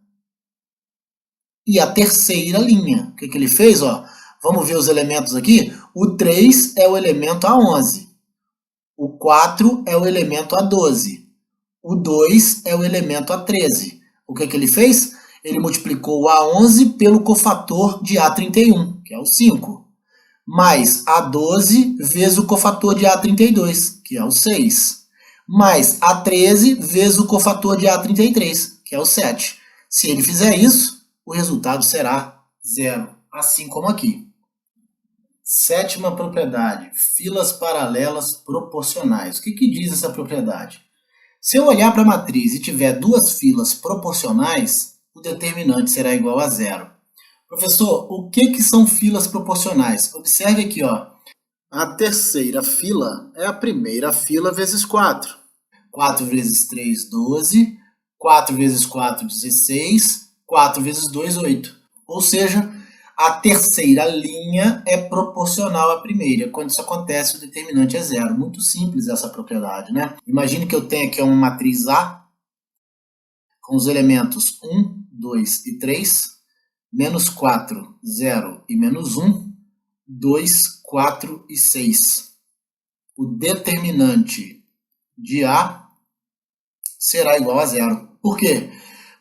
e a terceira linha. O que ele fez? Ó? Vamos ver os elementos aqui. O 3 é o elemento A11. O 4 é o elemento A12. O 2 é o elemento A13. O que ele fez? Ele multiplicou o A11 pelo cofator de A31, que é o 5, mais A12 vezes o cofator de A32, que é o 6, mais A13 vezes o cofator de A33, que é o 7. Se ele fizer isso, o resultado será zero, assim como aqui. Sétima propriedade, filas paralelas proporcionais. O que diz essa propriedade? Se eu olhar para a matriz e tiver duas filas proporcionais, o determinante será igual a zero. Professor, o que são filas proporcionais? Observe aqui, ó. A terceira fila é a primeira fila vezes 4. 4 vezes 3, 12. 4 vezes 4, 16. 4 vezes 2, 8. Ou seja, a terceira linha é proporcional à primeira. Quando isso acontece, o determinante é zero. Muito simples essa propriedade, né? Imagine que eu tenho aqui uma matriz A com os elementos 1, 2 e 3, menos 4, 0 e menos 1, 2, 4 e 6. O determinante de A será igual a zero. Por quê?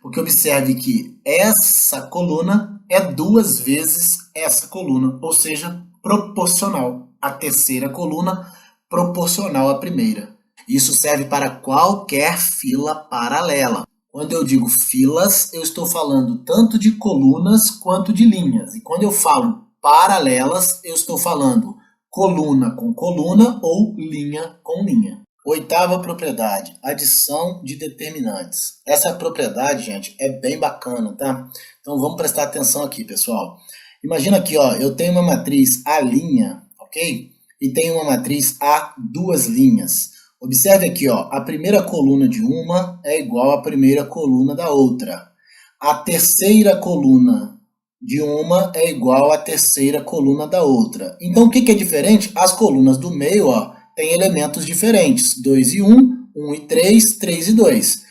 Porque observe que essa coluna é duas vezes essa coluna, ou seja, proporcional. A terceira coluna proporcional à primeira. Isso serve para qualquer fila paralela. Quando eu digo filas, eu estou falando tanto de colunas quanto de linhas. E quando eu falo paralelas, eu estou falando coluna com coluna ou linha com linha. Oitava propriedade, adição de determinantes. Essa propriedade, gente, é bem bacana, tá? Então vamos prestar atenção aqui, pessoal. Imagina aqui, ó, eu tenho uma matriz A', ok? E tenho uma matriz A duas linhas. Observe aqui, ó, a primeira coluna de uma é igual à primeira coluna da outra. A terceira coluna de uma é igual à terceira coluna da outra. Então, o que é diferente? As colunas do meio, ó, tem elementos diferentes, 2 e 1, 1 e 3, 3 e 2.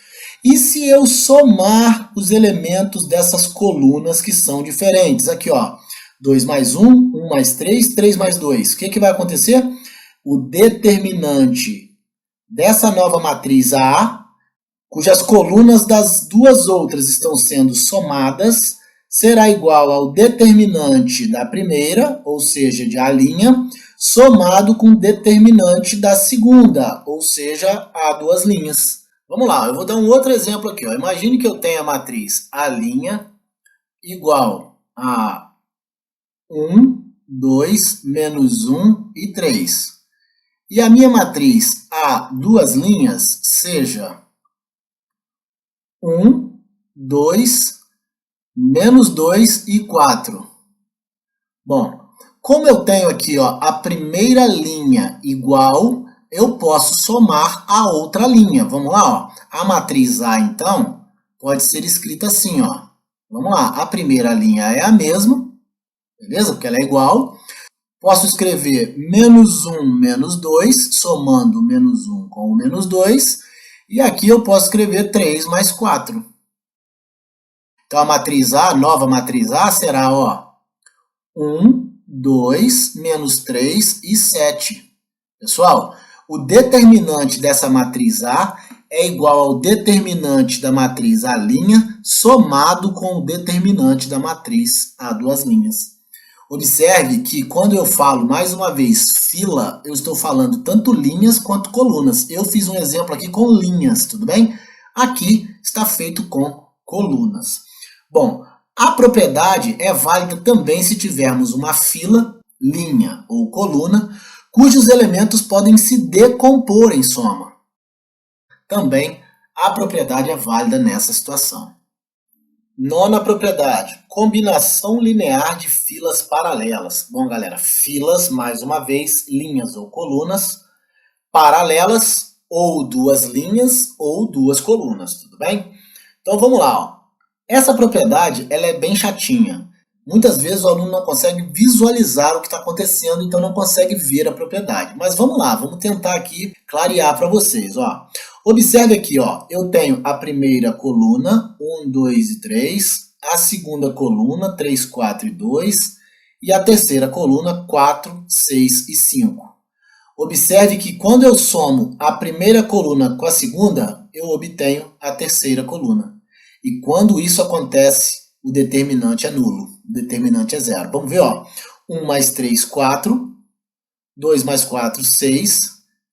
E se eu somar os elementos dessas colunas que são diferentes? Aqui, ó, 2 mais 1, 1 mais 3, 3 mais 2. O que vai acontecer? O determinante dessa nova matriz A, cujas colunas das duas outras estão sendo somadas, será igual ao determinante da primeira, ou seja, de A', somado com o determinante da segunda, ou seja, A duas linhas. Vamos lá, eu vou dar um outro exemplo aqui. Ó. Imagine que eu tenha a matriz A' igual a 1, 2, menos 1 e 3. E a minha matriz A duas linhas seja 1, 2, menos 2 e 4. Bom, como eu tenho aqui, ó, a primeira linha igual, eu posso somar a outra linha. Vamos lá, ó. A matriz A, então, pode ser escrita assim, ó. Vamos lá, a primeira linha é a mesma, beleza? Porque ela é igual. Posso escrever menos 1, menos 2, somando menos 1 com o menos 2. E aqui eu posso escrever 3 mais 4. Então, a matriz A, a nova matriz A, será, ó, 1, 2, menos 3 e 7. Pessoal, o determinante dessa matriz A é igual ao determinante da matriz A' somado com o determinante da matriz A duas linhas. Observe que quando eu falo, mais uma vez, fila, eu estou falando tanto linhas quanto colunas. Eu fiz um exemplo aqui com linhas, tudo bem? Aqui está feito com colunas. Bom, a propriedade é válida também se tivermos uma fila, linha ou coluna, cujos elementos podem se decompor em soma. Também a propriedade é válida nessa situação. Nona propriedade, combinação linear de filas paralelas. Bom, galera, filas, mais uma vez, linhas ou colunas, paralelas, ou duas linhas ou duas colunas, tudo bem? Então vamos lá, ó. Essa propriedade ela é bem chatinha. Muitas vezes o aluno não consegue visualizar o que está acontecendo, então não consegue ver a propriedade. Mas vamos lá, vamos tentar aqui clarear para vocês. Ó. Observe aqui, ó, eu tenho a primeira coluna, 1, 2 e 3, a segunda coluna, 3, 4 e 2, e a terceira coluna, 4, 6 e 5. Observe que quando eu somo a primeira coluna com a segunda, eu obtenho a terceira coluna. E quando isso acontece, o determinante é nulo. O determinante é zero. Vamos ver, ó. 1 mais 3, 4. 2 mais 4, 6.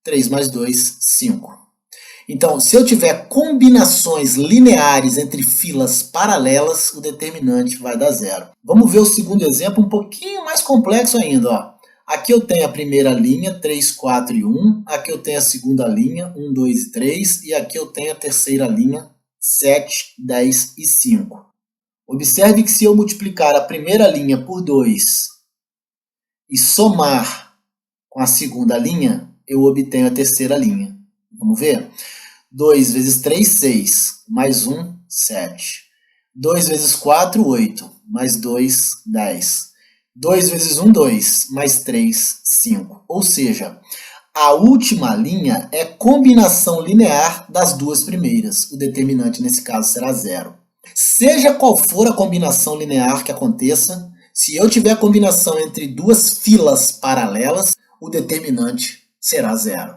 3 mais 2, 5. Então, se eu tiver combinações lineares entre filas paralelas, o determinante vai dar zero. Vamos ver o segundo exemplo, um pouquinho mais complexo ainda, ó. Aqui eu tenho a primeira linha, 3, 4 e 1. Aqui eu tenho a segunda linha, 1, 2 e 3. E aqui eu tenho a terceira linha, 7, 10 e 5. Observe que se eu multiplicar a primeira linha por 2 e somar com a segunda linha, eu obtenho a terceira linha. Vamos ver? 2 vezes 3, 6. Mais 1, 7. 2 vezes 4, 8. Mais 2, 10. 2 vezes 1, 2. Mais 3, 5. Ou seja, a última linha é combinação linear das duas primeiras. O determinante nesse caso será zero. Seja qual for a combinação linear que aconteça, se eu tiver combinação entre duas filas paralelas, o determinante será zero.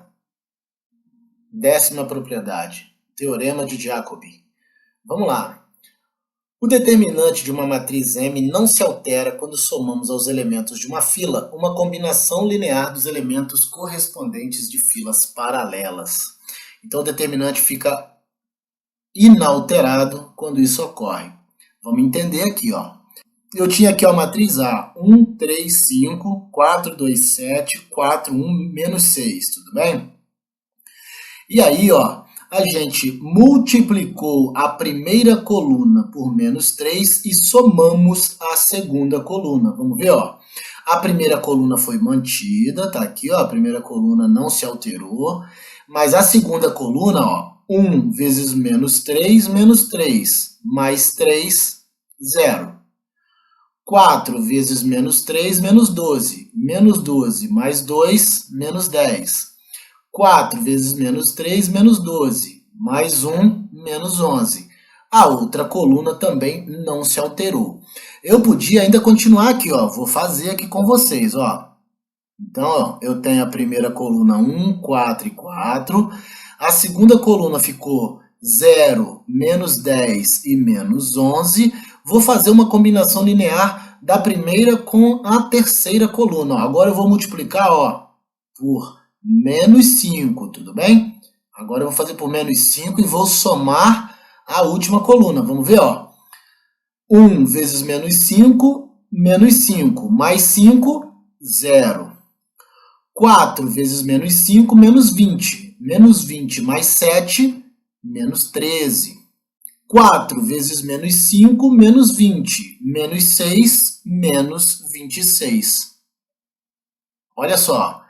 Décima propriedade, teorema de Jacobi. Vamos lá. O determinante de uma matriz M não se altera quando somamos aos elementos de uma fila uma combinação linear dos elementos correspondentes de filas paralelas. Então o determinante fica inalterado quando isso ocorre. Vamos entender aqui, ó. Eu tinha aqui a matriz A, 1, 3, 5, 4, 2, 7, 4, 1, menos 6, tudo bem? E aí, ó, a gente multiplicou a primeira coluna por menos 3 e somamos a segunda coluna. Vamos ver, ó. A primeira coluna foi mantida, tá aqui, ó, a primeira coluna não se alterou, mas a segunda coluna, ó, 1 vezes menos 3, mais 3, 0. 4 vezes menos 3, menos 12, mais 2, menos 10. 4 vezes menos 3, menos 12, mais 1, menos 11. A outra coluna também não se alterou. Eu podia ainda continuar aqui, ó, vou fazer aqui com vocês, ó. Então, ó, eu tenho a primeira coluna 1, 4 e 4. A segunda coluna ficou 0, menos 10 e menos 11. Vou fazer uma combinação linear da primeira com a terceira coluna. Ó. Agora eu vou multiplicar, ó, por menos 5, tudo bem? Agora eu vou fazer por menos 5 e vou somar a última coluna. Vamos ver, ó. 1 vezes menos 5, mais 5, 0. 4 vezes menos 5, menos 20. Menos 20 mais 7, menos 13. 4 vezes menos 5, menos 20. Menos 6, menos 26. Olha só,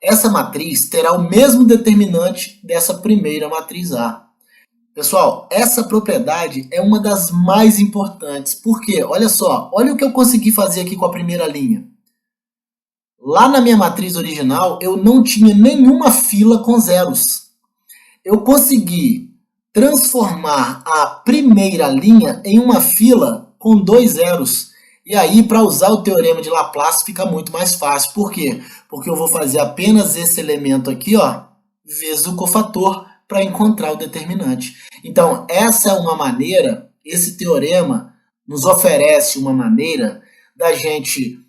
essa matriz terá o mesmo determinante dessa primeira matriz A. Pessoal, essa propriedade é uma das mais importantes. Por quê? Olha só, olha o que eu consegui fazer aqui com a primeira linha. Lá na minha matriz original, eu não tinha nenhuma fila com zeros. Eu consegui transformar a primeira linha em uma fila com 2 zeros. E aí, para usar o teorema de Laplace, fica muito mais fácil. Por quê? Porque eu vou fazer apenas esse elemento aqui, ó, vezes o cofator, para encontrar o determinante. Então, essa é uma maneira, esse teorema nos oferece uma maneira da gente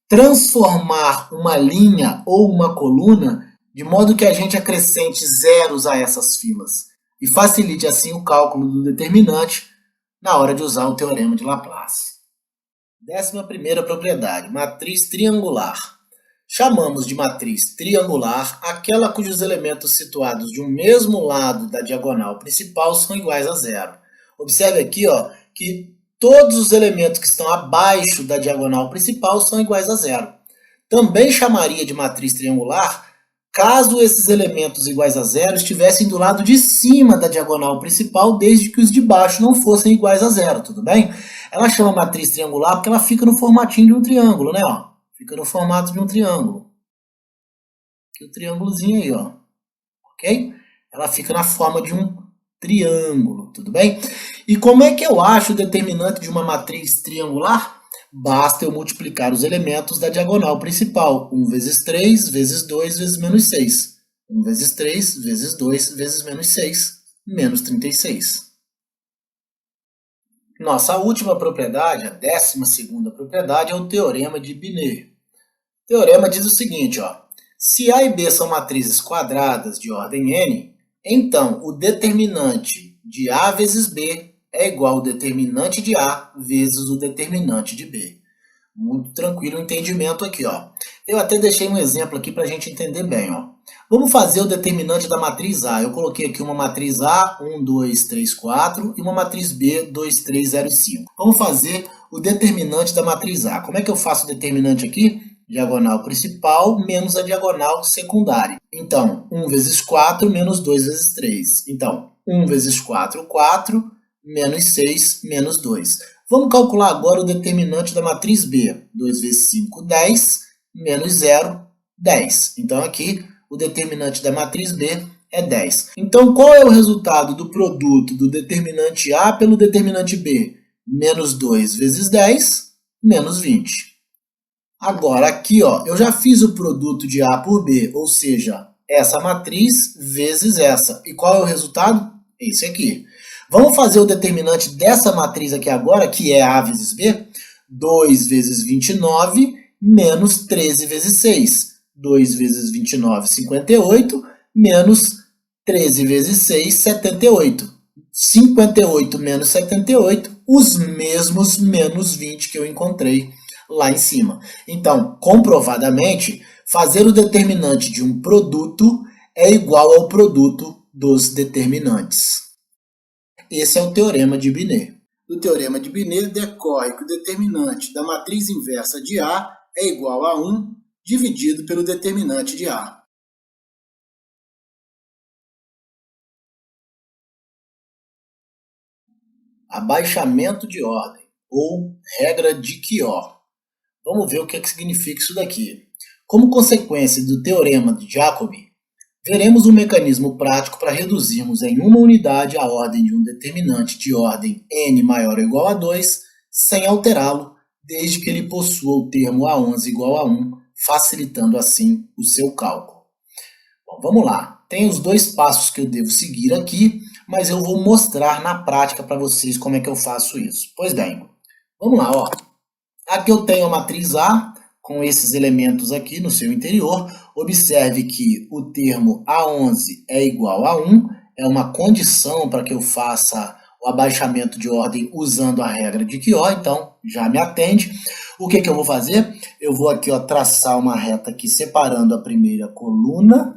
transformar uma linha ou uma coluna de modo que a gente acrescente zeros a essas filas e facilite assim o cálculo do determinante na hora de usar o teorema de Laplace. 11ª propriedade, matriz triangular. Chamamos de matriz triangular aquela cujos elementos situados de um mesmo lado da diagonal principal são iguais a zero. Observe aqui, ó, que todos os elementos que estão abaixo da diagonal principal são iguais a zero. Também chamaria de matriz triangular caso esses elementos iguais a zero estivessem do lado de cima da diagonal principal, desde que os de baixo não fossem iguais a zero, tudo bem? Ela chama matriz triangular porque ela fica no formatinho de um triângulo, né? Ó, fica no formato de um triângulo. O triângulozinho aí, ó. Ok? Ela fica na forma de um triângulo, tudo bem? E como é que eu acho o determinante de uma matriz triangular? Basta eu multiplicar os elementos da diagonal principal. 1 vezes 3, vezes 2, vezes menos 6. 1 vezes 3, vezes 2, vezes menos 6, menos 36. Nossa última propriedade, a 12ª propriedade, é o teorema de Binet. O teorema diz o seguinte, ó. Se A e B são matrizes quadradas de ordem n, então o determinante de A vezes B é igual ao determinante de A vezes o determinante de B. Muito tranquilo o entendimento aqui, ó. Eu até deixei um exemplo aqui para a gente entender bem, ó. Vamos fazer o determinante da matriz A. Eu coloquei aqui uma matriz A, 1, 2, 3, 4, e uma matriz B, 2, 3, 0 e 5. Vamos fazer o determinante da matriz A. Como é que eu faço o determinante aqui? Diagonal principal menos a diagonal secundária. Então, 1 vezes 4 menos 2 vezes 3. Então, 1 vezes 4, 4, menos 6, menos 2. Vamos calcular agora o determinante da matriz B. 2 vezes 5, 10, menos 0, 10. Então, aqui, o determinante da matriz B é 10. Então, qual é o resultado do produto do determinante A pelo determinante B? Menos 2 vezes 10, menos 20. Agora, aqui, ó, eu já fiz o produto de A por B, ou seja, essa matriz vezes essa. E qual é o resultado? Esse aqui. Vamos fazer o determinante dessa matriz aqui agora, que é A vezes B. 2 vezes 29 menos 13 vezes 6. 2 vezes 29, 58, menos 13 vezes 6, 78. 58 menos 78, os mesmos menos 20 que eu encontrei lá em cima. Então, comprovadamente, fazer o determinante de um produto é igual ao produto dos determinantes. Esse é o teorema de Binet. Do teorema de Binet decorre que o determinante da matriz inversa de A é igual a 1 dividido pelo determinante de A. Abaixamento de ordem, ou regra de Quior. Vamos ver o que significa isso daqui. Como consequência do teorema de Jacobi, veremos um mecanismo prático para reduzirmos em uma unidade a ordem de um determinante de ordem n maior ou igual a 2, sem alterá-lo, desde que ele possua o termo A11 igual a 1, facilitando assim o seu cálculo. Bom, vamos lá. Tem os dois passos que eu devo seguir aqui, mas eu vou mostrar na prática para vocês como é que eu faço isso. Pois bem, vamos lá, ó. Aqui eu tenho a matriz A, com esses elementos aqui no seu interior. Observe que o termo A11 é igual a 1, é uma condição para que eu faça o abaixamento de ordem usando a regra de Quior, então já me atende. O que eu vou fazer? Eu vou aqui, ó, traçar uma reta aqui separando a primeira coluna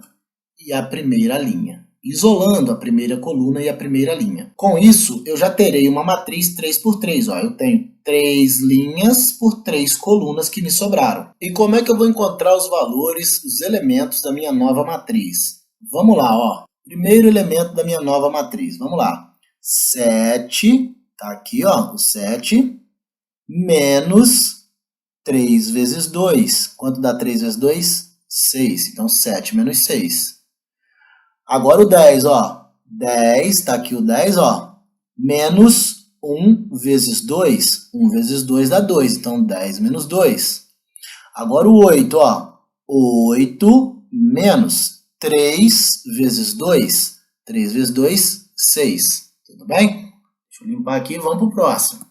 e a primeira linha, isolando a primeira coluna e a primeira linha. Com isso, eu já terei uma matriz 3×3. Ó. Eu tenho 3 linhas por 3 colunas que me sobraram. E como é que eu vou encontrar os valores, os elementos da minha nova matriz? Vamos lá, ó. Primeiro elemento da minha nova matriz. Vamos lá. 7, tá aqui, ó, o 7, menos 3 vezes 2. Quanto dá 3 vezes 2? 6. Então, 7 menos 6. Agora o 10, ó. 10, tá aqui o 10, ó. Menos 1 vezes 2. 1 vezes 2 dá 2. Então, 10 menos 2. Agora o 8, ó. 8 menos 3 vezes 2. 3 vezes 2, 6. Tudo bem? Deixa eu limpar aqui e vamos pro próximo.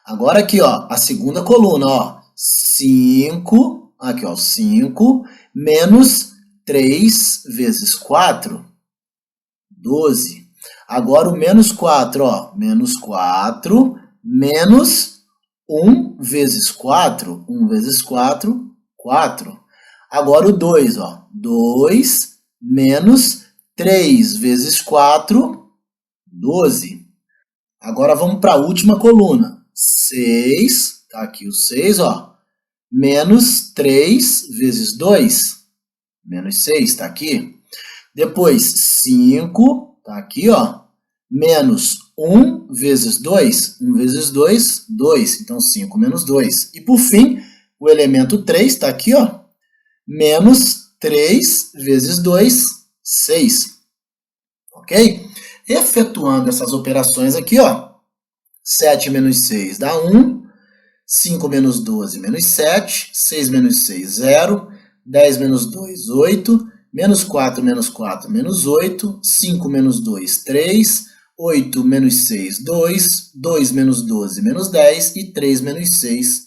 Agora aqui, ó. A segunda coluna, ó. 5. Aqui, ó. 5 menos 3 vezes 4, 12. Agora o menos 4, ó. Menos 4, menos 1 vezes 4. 1 vezes 4, 4. Agora o 2, ó. 2 menos 3 vezes 4, 12. Agora vamos para a última coluna. 6, tá aqui o 6, ó. Menos 3 vezes 2, menos 6, tá aqui. Depois 5, tá aqui, ó. Menos 1 vezes 2, 1 vezes 2, 2. Então 5 menos 2. E por fim, o elemento 3 tá aqui, ó. Menos 3 vezes 2, 6. Ok? Efetuando essas operações aqui, ó. 7 menos 6 dá 1. 5 menos 12, menos 7. 6 menos 6, 0. 10 menos 2, 8. Menos 4 menos 4, menos 8. 5 menos 2, 3. 8 menos 6, 2. 2 menos 12, menos 10. E 3 menos 6,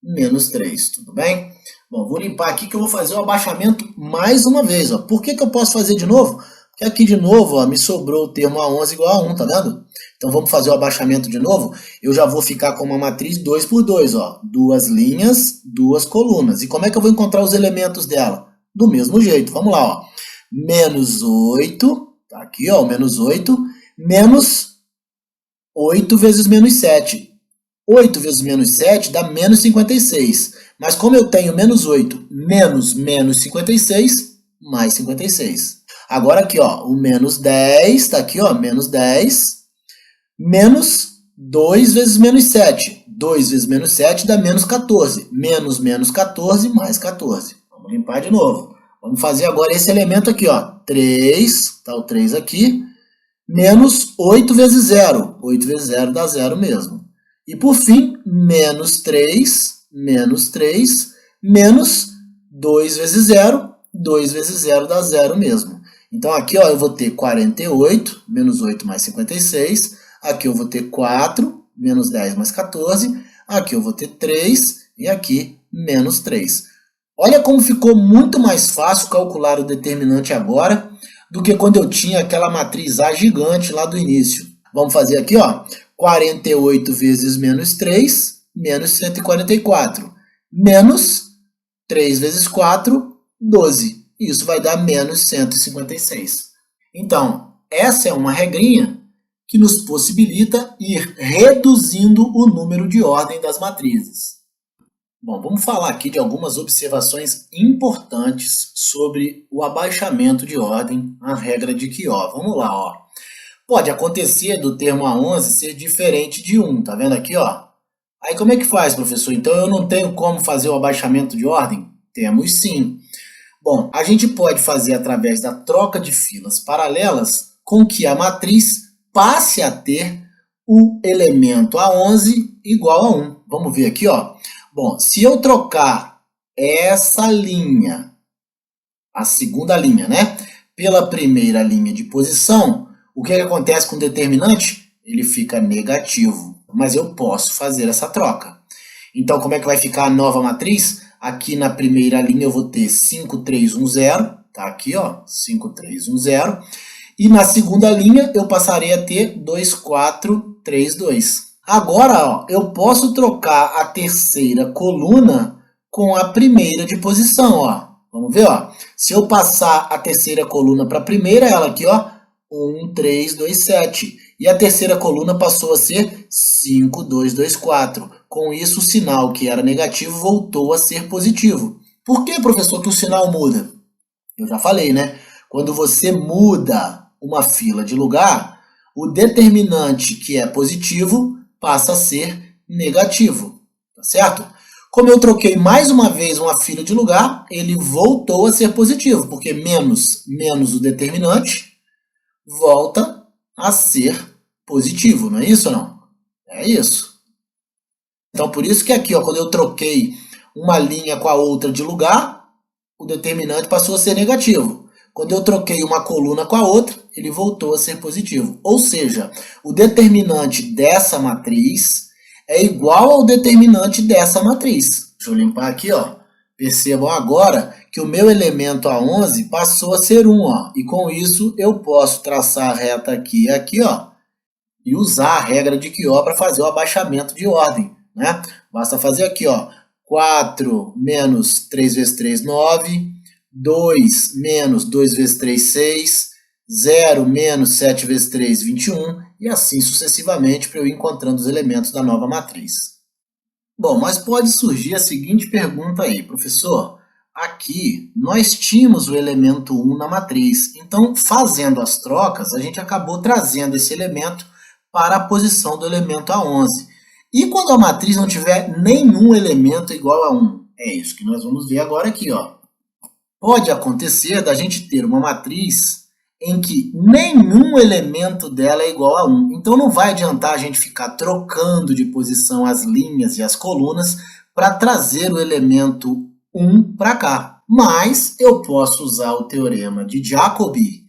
menos 3. Tudo bem? Bom, vou limpar aqui que eu vou fazer o abaixamento mais uma vez. Ó. Por que eu posso fazer de novo? Porque aqui de novo ó, me sobrou o termo A11 igual a 1, tá vendo? Então vamos fazer o abaixamento de novo. Eu já vou ficar com uma matriz 2 por 2, ó. 2 linhas, 2 colunas. E como é que eu vou encontrar os elementos dela? Do mesmo jeito. Vamos lá, ó. Menos 8, tá aqui, ó, menos 8, menos 8 vezes menos 7. 8 vezes menos 7 dá menos 56. Mas como eu tenho menos 8 menos menos 56, mais 56. Agora aqui, ó, o menos 10, tá aqui, ó, menos 10, menos 2 vezes menos 7. 2 vezes menos 7 dá menos 14. Menos menos 14, mais 14. Vamos limpar de novo. Vamos fazer agora esse elemento aqui, ó. 3, tá o 3 aqui, menos 8 vezes 0. 8 vezes 0 dá 0 mesmo. E por fim, menos 3, menos 2 vezes 0. 2 vezes 0 dá 0 mesmo. Então aqui ó, eu vou ter 48, menos 8 mais 56. Aqui eu vou ter 4, menos 10 mais 14. Aqui eu vou ter 3 e aqui menos 3. Olha como ficou muito mais fácil calcular o determinante agora do que quando eu tinha aquela matriz A gigante lá do início. Vamos fazer aqui, ó. 48 vezes menos 3, menos 144. Menos 3 vezes 4, 12. Isso vai dar menos 156. Então, essa é uma regrinha que nos possibilita ir reduzindo o número de ordem das matrizes. Bom, vamos falar aqui de algumas observações importantes sobre o abaixamento de ordem, a regra de Chió. Vamos lá, ó. Pode acontecer do termo A11 ser diferente de 1, tá vendo aqui, ó? Aí como é que faz, professor? Então eu não tenho como fazer o abaixamento de ordem? Temos sim. Bom, a gente pode fazer através da troca de filas paralelas com que a matriz passe a ter o elemento A11 igual a 1. Vamos ver aqui, ó. Bom, se eu trocar essa linha, a segunda linha, né, pela primeira linha de posição, o que acontece com o determinante? Ele fica negativo, mas eu posso fazer essa troca. Então, como é que vai ficar a nova matriz? Aqui na primeira linha eu vou ter 5, 3, 1, 0, tá aqui, ó, 5, 3, 1, 0. E na segunda linha eu passarei a ter 2, 4, 3, 2. Agora, ó, eu posso trocar a terceira coluna com a primeira de posição, ó. Vamos ver, ó. Se eu passar a terceira coluna para a primeira, ela aqui, ó, 1, 3, 2, 7. E a terceira coluna passou a ser 5, 2, 2, 4. Com isso, o sinal que era negativo voltou a ser positivo. Por que, professor, que o sinal muda? Eu já falei, né? Quando você muda uma fila de lugar, o determinante que é positivo passa a ser negativo, tá certo? Como eu troquei mais uma vez uma fila de lugar, ele voltou a ser positivo, porque menos o determinante volta a ser positivo, não é isso ou não? É isso. Então, por isso que aqui, ó, quando eu troquei uma linha com a outra de lugar, o determinante passou a ser negativo. Quando eu troquei uma coluna com a outra, ele voltou a ser positivo. Ou seja, o determinante dessa matriz é igual ao determinante dessa matriz. Deixa eu limpar aqui, ó. Percebam agora que o meu elemento A11 passou a ser 1, ó. E com isso eu posso traçar a reta aqui e aqui, ó. E usar a regra de Chió para fazer o abaixamento de ordem, né? Basta fazer aqui, ó. 4 menos 3 vezes 3, 9. 2 menos 2 vezes 3, 6. 0 menos 7 vezes 3, 21. E assim sucessivamente para eu ir encontrando os elementos da nova matriz. Bom, mas pode surgir a seguinte pergunta aí, professor. Aqui nós tínhamos o elemento 1 na matriz. Então, fazendo as trocas, a gente acabou trazendo esse elemento para a posição do elemento A11. E quando a matriz não tiver nenhum elemento igual a 1? É isso que nós vamos ver agora aqui, ó. Pode acontecer da gente ter uma matriz em que nenhum elemento dela é igual a 1. Então, não vai adiantar a gente ficar trocando de posição as linhas e as colunas para trazer o elemento 1 para cá. Mas eu posso usar o teorema de Jacobi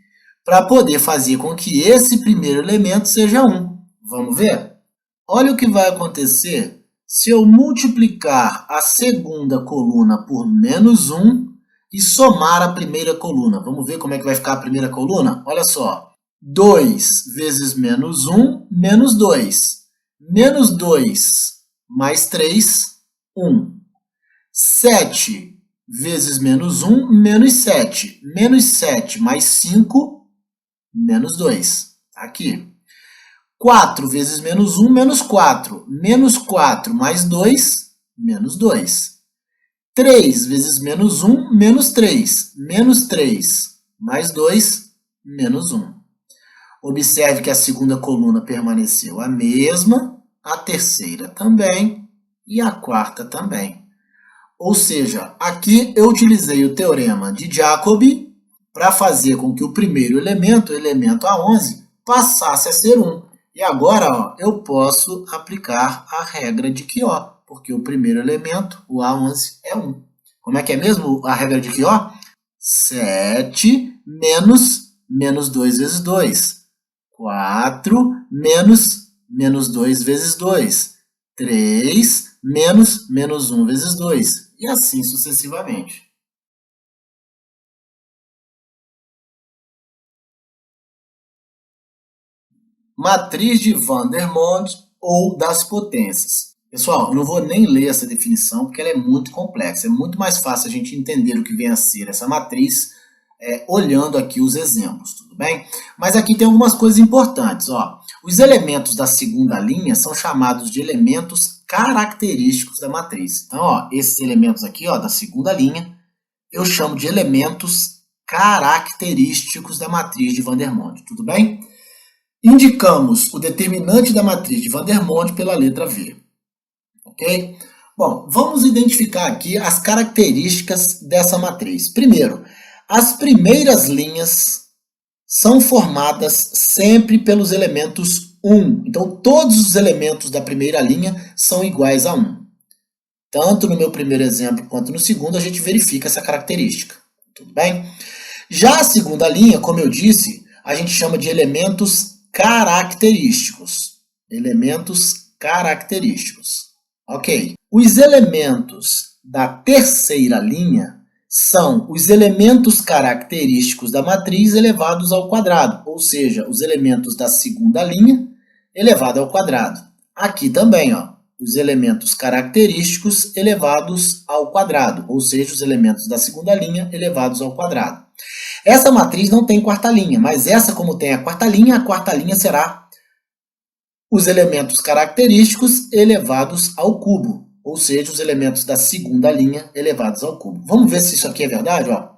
para poder fazer com que esse primeiro elemento seja 1. Vamos ver? Olha o que vai acontecer se eu multiplicar a segunda coluna por menos 1 e somar a primeira coluna. Vamos ver como é que vai ficar a primeira coluna? Olha só. 2 vezes menos 1, menos 2. Menos 2 mais 3, 1. 7 vezes menos 1, menos 7. Menos 7 mais 5, menos 2. Aqui. 4 vezes menos 1, menos 4. Menos 4 mais 2, menos 2. 3 vezes menos 1, menos 3. Menos 3 mais 2, menos 1. Observe que a segunda coluna permaneceu a mesma, a terceira também e a quarta também. Ou seja, aqui eu utilizei o teorema de Jacobi para fazer com que o primeiro elemento, o elemento A11, passasse a ser 1. E agora, ó, eu posso aplicar a regra de Chió, porque o primeiro elemento, o A11, é 1. Como é que é mesmo a regra de Chió? 7 menos 2 vezes 2. 4 menos 2 vezes 2. 3 menos 1 vezes 2. E assim sucessivamente. Matriz de Vandermonde ou das potências. Pessoal, eu não vou nem ler essa definição porque ela é muito complexa. É muito mais fácil a gente entender o que vem a ser essa matriz olhando aqui os exemplos, tudo bem? Mas aqui tem algumas coisas importantes. Ó. Os elementos da segunda linha são chamados de elementos característicos da matriz. Então, ó, esses elementos aqui ó, da segunda linha, eu chamo de elementos característicos da matriz de Vandermonde, tudo bem? Indicamos o determinante da matriz de Vandermonde pela letra V. Ok? Bom, vamos identificar aqui as características dessa matriz. Primeiro, as primeiras linhas são formadas sempre pelos elementos 1. Então, todos os elementos da primeira linha são iguais a 1. Tanto no meu primeiro exemplo quanto no segundo, a gente verifica essa característica. Tudo bem? Já a segunda linha, como eu disse, a gente chama de elementos característicos. Elementos característicos. Ok. Os elementos da terceira linha são os elementos característicos da matriz elevados ao quadrado, ou seja, os elementos da segunda linha elevado ao quadrado. Aqui também, ó, os elementos característicos elevados ao quadrado, ou seja, os elementos da segunda linha elevados ao quadrado. Essa matriz não tem quarta linha, mas essa, como tem a quarta linha será os elementos característicos elevados ao cubo, ou seja, os elementos da segunda linha elevados ao cubo. Vamos ver se isso aqui é verdade? Ó.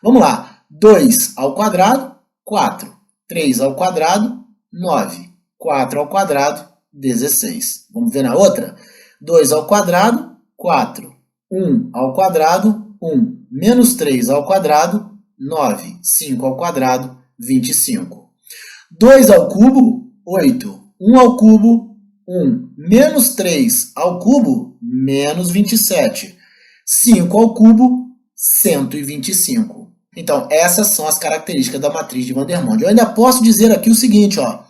Vamos lá. 2 ao quadrado, 4. 3 ao quadrado, 9. 4 ao quadrado, 16. Vamos ver na outra? 2 ao quadrado, 4. 1 ao quadrado, 1. Menos 3 ao quadrado, 9. 5 ao quadrado, 25. 2 ao cubo, 8. 1 ao cubo, 1. Menos 3 ao cubo, menos 27. 5 ao cubo, 125. Então, essas são as características da matriz de Vandermonde. Eu ainda posso dizer aqui o seguinte, ó.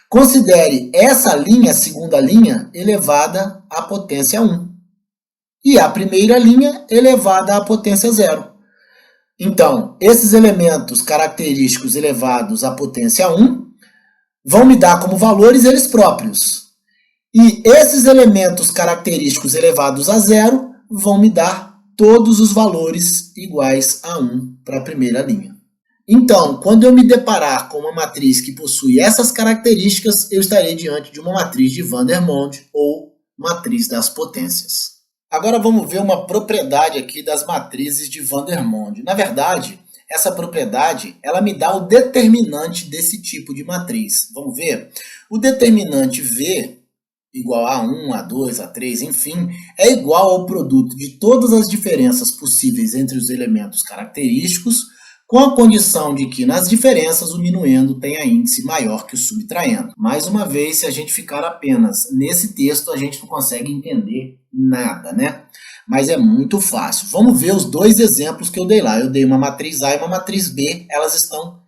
Considere essa linha, a segunda linha, elevada à potência 1. E a primeira linha elevada à potência 0. Então, esses elementos característicos elevados à potência 1 vão me dar como valores eles próprios. E esses elementos característicos elevados a 0 vão me dar todos os valores iguais a 1 para a primeira linha. Então, quando eu me deparar com uma matriz que possui essas características, eu estarei diante de uma matriz de Vandermonde ou matriz das potências. Agora vamos ver uma propriedade aqui das matrizes de Vandermonde. Na verdade, essa propriedade ela me dá o determinante desse tipo de matriz. Vamos ver? O determinante V igual a 1, a 2, a 3, enfim, é igual ao produto de todas as diferenças possíveis entre os elementos característicos, com a condição de que nas diferenças o minuendo tenha índice maior que o subtraendo. Mais uma vez, se a gente ficar apenas nesse texto, a gente não consegue entender nada, né? Mas é muito fácil. Vamos ver os dois exemplos que eu dei lá. Eu dei uma matriz A e uma matriz B, elas estão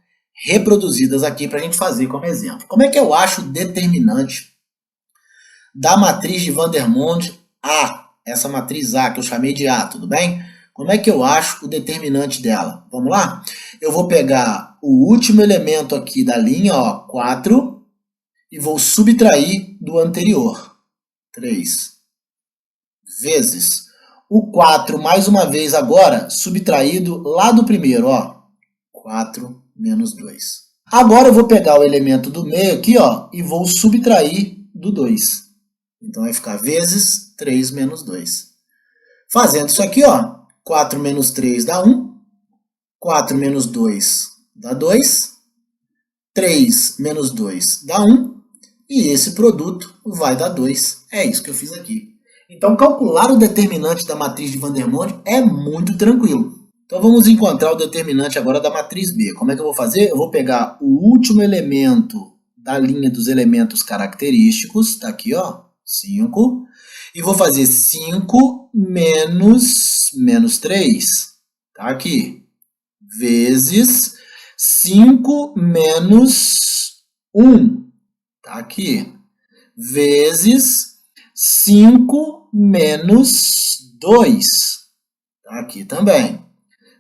reproduzidas aqui para a gente fazer como exemplo. Como é que eu acho o determinante da matriz de Vandermonde A? Essa matriz A que eu chamei de A, tudo bem? Como é que eu acho o determinante dela? Vamos lá? Eu vou pegar o último elemento aqui da linha, ó, 4, e vou subtrair do anterior, 3, vezes o 4, mais uma vez agora, subtraído lá do primeiro, ó, 4 menos 2. Agora eu vou pegar o elemento do meio aqui, ó, e vou subtrair do 2. Então vai ficar vezes 3 menos 2. Fazendo isso aqui, ó, 4 menos 3 dá 1, 4 menos 2 dá 2, 3 menos 2 dá 1, e esse produto vai dar 2. É isso que eu fiz aqui. Então, calcular o determinante da matriz de Vandermonde é muito tranquilo. Então, vamos encontrar o determinante agora da matriz B. Como é que eu vou fazer? Eu vou pegar o último elemento da linha dos elementos característicos, tá aqui, ó, 5, e vou fazer 5 menos 3, tá aqui, vezes 5 menos 1, tá aqui, vezes 5 menos 2, tá aqui também,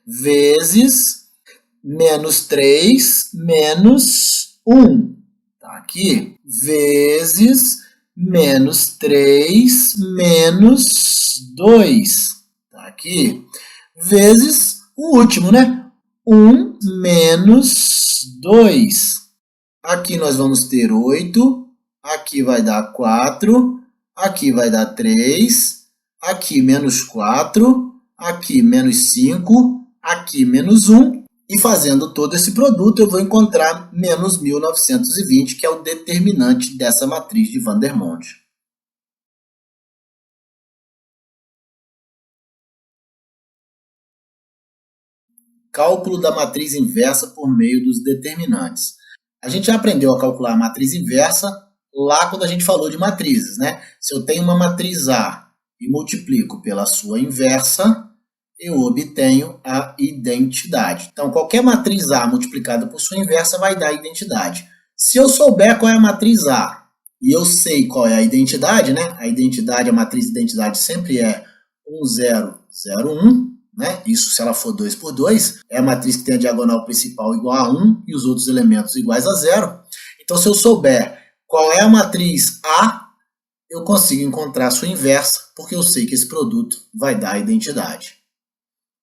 vezes menos 3 menos 1, tá aqui, vezes menos 3 menos 2, tá aqui, vezes o último, né? 1 menos 2. Aqui nós vamos ter 8, aqui vai dar 4, aqui vai dar 3, aqui menos 4, aqui menos 5, aqui menos 1. E fazendo todo esse produto, eu vou encontrar menos 1920, que é o determinante dessa matriz de Vandermonde. Cálculo da matriz inversa por meio dos determinantes. A gente já aprendeu a calcular a matriz inversa lá quando a gente falou de matrizes, né? Se eu tenho uma matriz A e multiplico pela sua inversa, eu obtenho a identidade. Então, qualquer matriz A multiplicada por sua inversa vai dar a identidade. Se eu souber qual é a matriz A e eu sei qual é a identidade, né? A identidade, a matriz de identidade sempre é 1, 0, 0, 1. Né? Isso se ela for 2 por 2, é a matriz que tem a diagonal principal igual a 1 e os outros elementos iguais a 0. Então, se eu souber qual é a matriz A, eu consigo encontrar a sua inversa, porque eu sei que esse produto vai dar a identidade.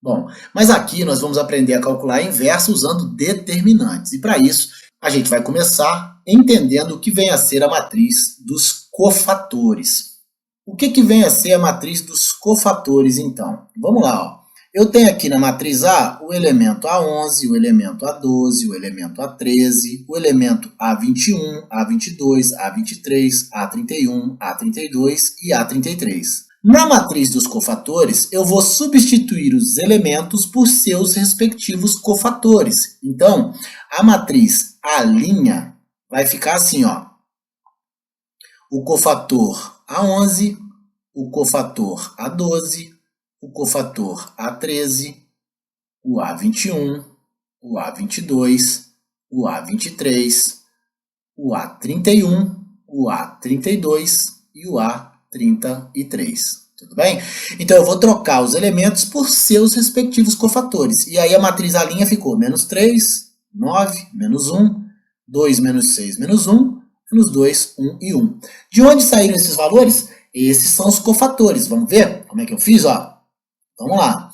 Bom, mas aqui nós vamos aprender a calcular a inversa usando determinantes. E para isso, a gente vai começar entendendo o que vem a ser a matriz dos cofatores. O que vem a ser a matriz dos cofatores, então? Vamos lá, ó. Eu tenho aqui na matriz A o elemento A11, o elemento A12, o elemento A13, o elemento A21, A22, A23, A31, A32 e A33. Na matriz dos cofatores, eu vou substituir os elementos por seus respectivos cofatores. Então, a matriz A' vai ficar assim, ó. O cofator A11, o cofator A12, o cofator A13, o A21, o A22, o A23, o A31, o A32 e o A33. Tudo bem? Então, eu vou trocar os elementos por seus respectivos cofatores. E aí a matriz A' ficou menos 3, 9, menos 1, 2 menos 6, menos 1, menos 2, 1 e 1. De onde saíram esses valores? Esses são os cofatores. Vamos ver como é que eu fiz? Ó. Vamos lá.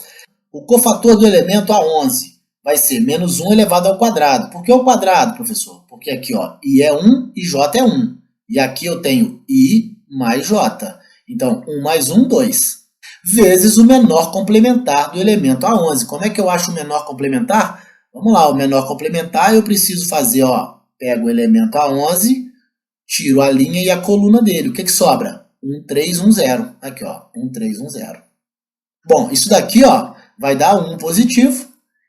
O cofator do elemento A11 vai ser menos 1 elevado ao quadrado. Por que ao quadrado, professor? Porque aqui, ó, I é 1 e J é 1. E aqui eu tenho I mais J. Então, 1 mais 1, 2. Vezes o menor complementar do elemento A11. Como é que eu acho o menor complementar? Vamos lá, o menor complementar eu preciso fazer, ó, pego o elemento A11, tiro a linha e a coluna dele. O que sobra? 1, 3, 1, 0. Aqui, ó, 1, 3, 1, 0. Bom, isso daqui, ó, vai dar 1 positivo.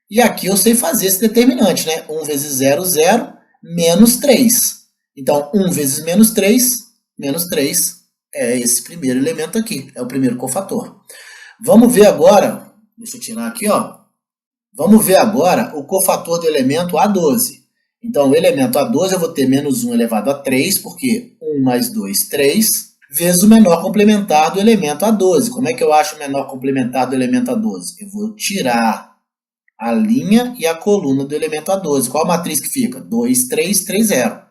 E aqui eu sei fazer esse determinante, né? 1 vezes 0, 0, menos 3. Então, 1 vezes menos 3 é esse primeiro elemento aqui, é o primeiro cofator. Vamos ver agora, deixa eu tirar aqui, ó. Vamos ver agora o cofator do elemento A12. Então, o elemento A12 eu vou ter menos 1 elevado a 3, porque 1 mais 2, 3, vezes o menor complementar do elemento A12. Como é que eu acho o menor complementar do elemento A12? Eu vou tirar a linha e a coluna do elemento A12. Qual a matriz que fica? 2, 3, 3, 0.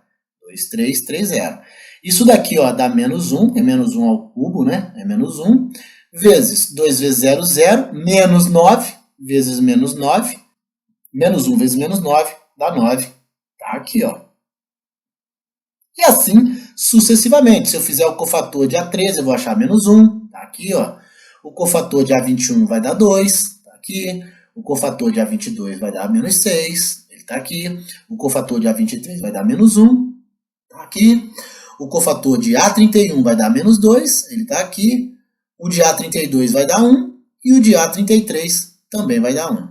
2, 3, 3, 0. Isso daqui, ó, dá menos 1, é menos 1 ao cubo, né? É menos 1, vezes 2 vezes 0, 0, menos 9, vezes menos 9, menos 1 vezes menos 9, dá 9. Tá aqui, ó. E assim, sucessivamente. Se eu fizer o cofator de A13, eu vou achar menos 1, tá aqui, ó. O cofator de A21 vai dar 2, tá aqui. O cofator de A22 vai dar menos 6, ele tá aqui. O cofator de A23 vai dar menos 1, tá aqui. O cofator de A31 vai dar menos 2, ele está aqui. O de A32 vai dar 1 e o de A33 também vai dar 1.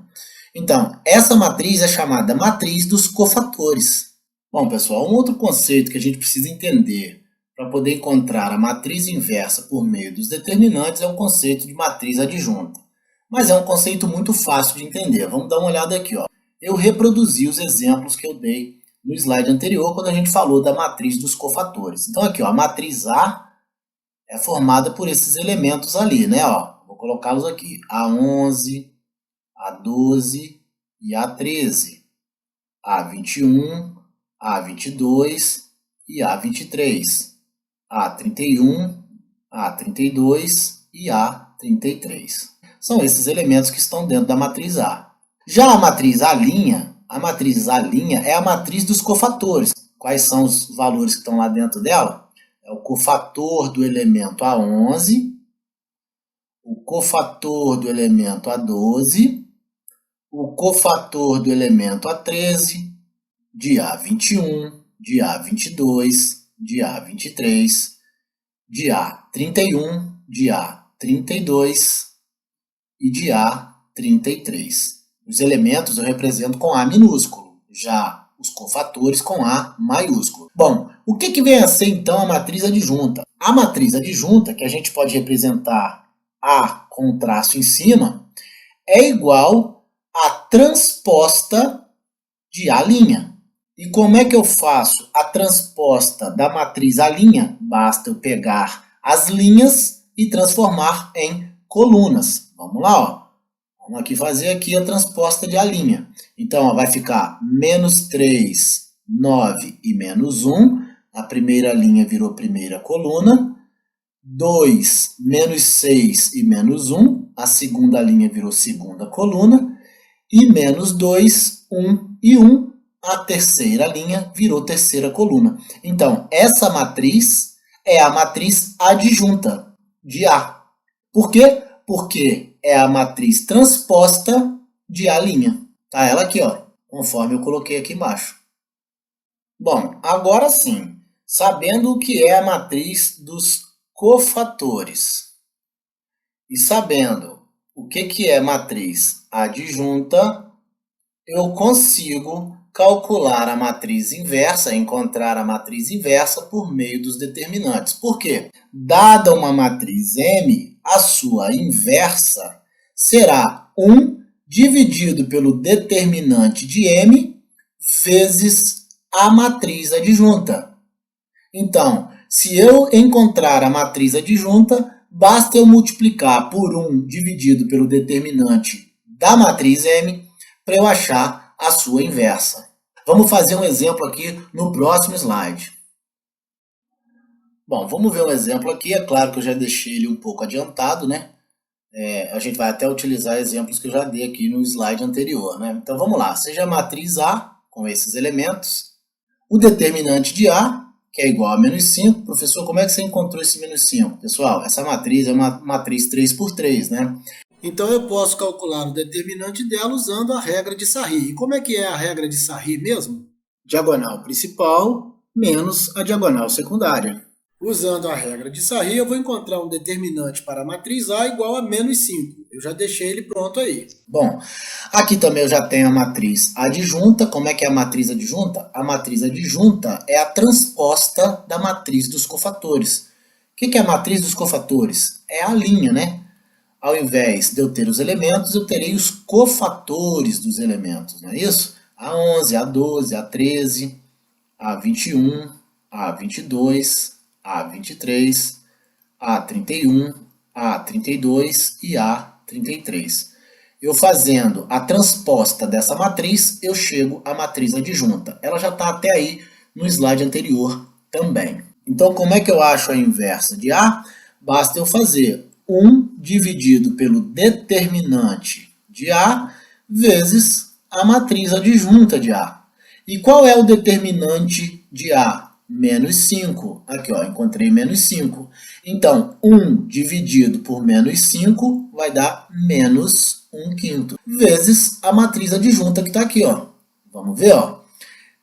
Então, essa matriz é chamada matriz dos cofatores. Bom, pessoal, um outro conceito que a gente precisa entender para poder encontrar a matriz inversa por meio dos determinantes é o conceito de matriz adjunta. Mas é um conceito muito fácil de entender. Vamos dar uma olhada aqui, ó. Eu reproduzi os exemplos que eu dei no slide anterior, quando a gente falou da matriz dos cofatores. Então, aqui, ó, a matriz A é formada por esses elementos ali, né? Ó, vou colocá-los aqui. A11, A12 e A13. A21, A22 e A23. A31, A32 e A33. São esses elementos que estão dentro da matriz A. Já a matriz A', é a matriz dos cofatores. Quais são os valores que estão lá dentro dela? É o cofator do elemento A11, o cofator do elemento A12, o cofator do elemento A13, de A21, de A22, de A23, de A31, de A32 e de A33. Os elementos eu represento com A minúsculo, já os cofatores com A maiúsculo. Bom, o que vem a ser então a matriz adjunta? A matriz adjunta, que a gente pode representar A com o traço em cima, é igual à transposta de A'. E como é que eu faço a transposta da matriz A'? Basta eu pegar as linhas e transformar em colunas. Vamos lá, ó. Vamos aqui fazer aqui a transposta de A'. Então, ó, vai ficar menos 3, 9 e menos 1. A primeira linha virou primeira coluna. 2, menos 6 e menos 1. A segunda linha virou segunda coluna. E menos 2, 1 e 1. A terceira linha virou terceira coluna. Então, essa matriz é a matriz adjunta de A. Por quê? Porque é a matriz transposta de A'. Tá ela aqui, ó, conforme eu coloquei aqui embaixo. Bom, agora sim, sabendo o que é a matriz dos cofatores e sabendo o que é matriz adjunta, eu consigo calcular a matriz inversa, encontrar a matriz inversa por meio dos determinantes. Por quê? Dada uma matriz M, a sua inversa será 1 dividido pelo determinante de M vezes a matriz adjunta. Então, se eu encontrar a matriz adjunta, basta eu multiplicar por 1 dividido pelo determinante da matriz M para eu achar a sua inversa. Vamos fazer um exemplo aqui no próximo slide. Bom, vamos ver um exemplo aqui. É claro que eu já deixei ele um pouco adiantado, né? A gente vai até utilizar exemplos que eu já dei aqui no slide anterior, né? Então vamos lá, seja a matriz A com esses elementos, o determinante de A, que é igual a menos 5. Professor, como é que você encontrou esse menos 5? Pessoal, essa matriz é uma matriz 3 por 3, né? Então eu posso calcular o determinante dela usando a regra de Sarri. E como é que é a regra de Sarri mesmo? Diagonal principal menos a diagonal secundária. Usando a regra de Sarri, eu vou encontrar um determinante para a matriz A igual a menos 5. Eu já deixei ele pronto aí. Bom, aqui também eu já tenho a matriz adjunta. Como é que é a matriz adjunta? A matriz adjunta é a transposta da matriz dos cofatores. O que é a matriz dos cofatores? É a linha, né? Ao invés de eu ter os elementos, eu terei os cofatores dos elementos, não é isso? A11, A12, A13, A21, A22, A23, A31, A32 e A33. Eu fazendo a transposta dessa matriz, eu chego à matriz adjunta. Ela já está até aí no slide anterior também. Então, como é que eu acho a inversa de A? Basta eu fazer 1 dividido pelo determinante de A vezes a matriz adjunta de A. E qual é o determinante de A? Menos 5. Aqui, ó, encontrei menos 5. Então, 1 dividido por menos 5 vai dar menos 1/5. Vezes a matriz adjunta que está aqui, ó. Vamos ver, ó.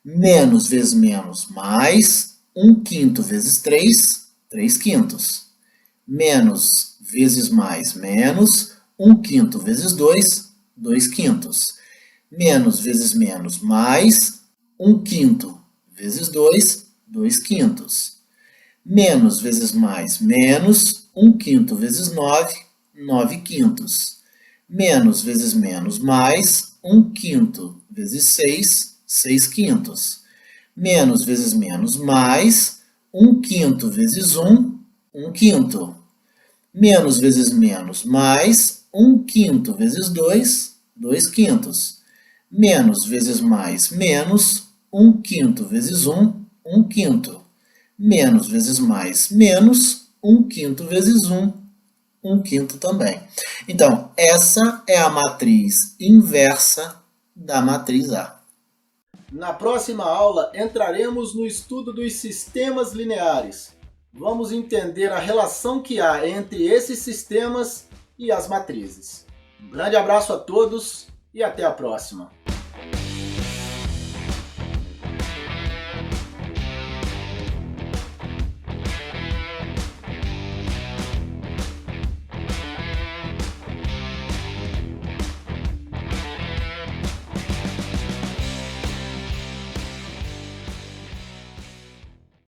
Menos vezes menos mais 1/5 vezes 3, 3/5. Menos vezes mais menos 1/5 vezes 2, 2/5. Menos vezes menos mais 1/5 vezes 2, 2/5. Menos vezes mais menos 1/5 vezes 9, 9/5. Menos vezes menos mais 1/5 vezes 6, 6/5. Menos vezes menos mais 1/5 vezes 1, 1/5. Menos vezes menos mais 1/5 vezes 2, 2/5. Menos vezes mais menos 1/5 vezes 1, 1/5. Menos vezes mais menos 1/5 vezes 1, 1/5 também. Então, essa é a matriz inversa da matriz A. Na próxima aula, entraremos no estudo dos sistemas lineares. Vamos entender a relação que há entre esses sistemas e as matrizes. Um grande abraço a todos e até a próxima.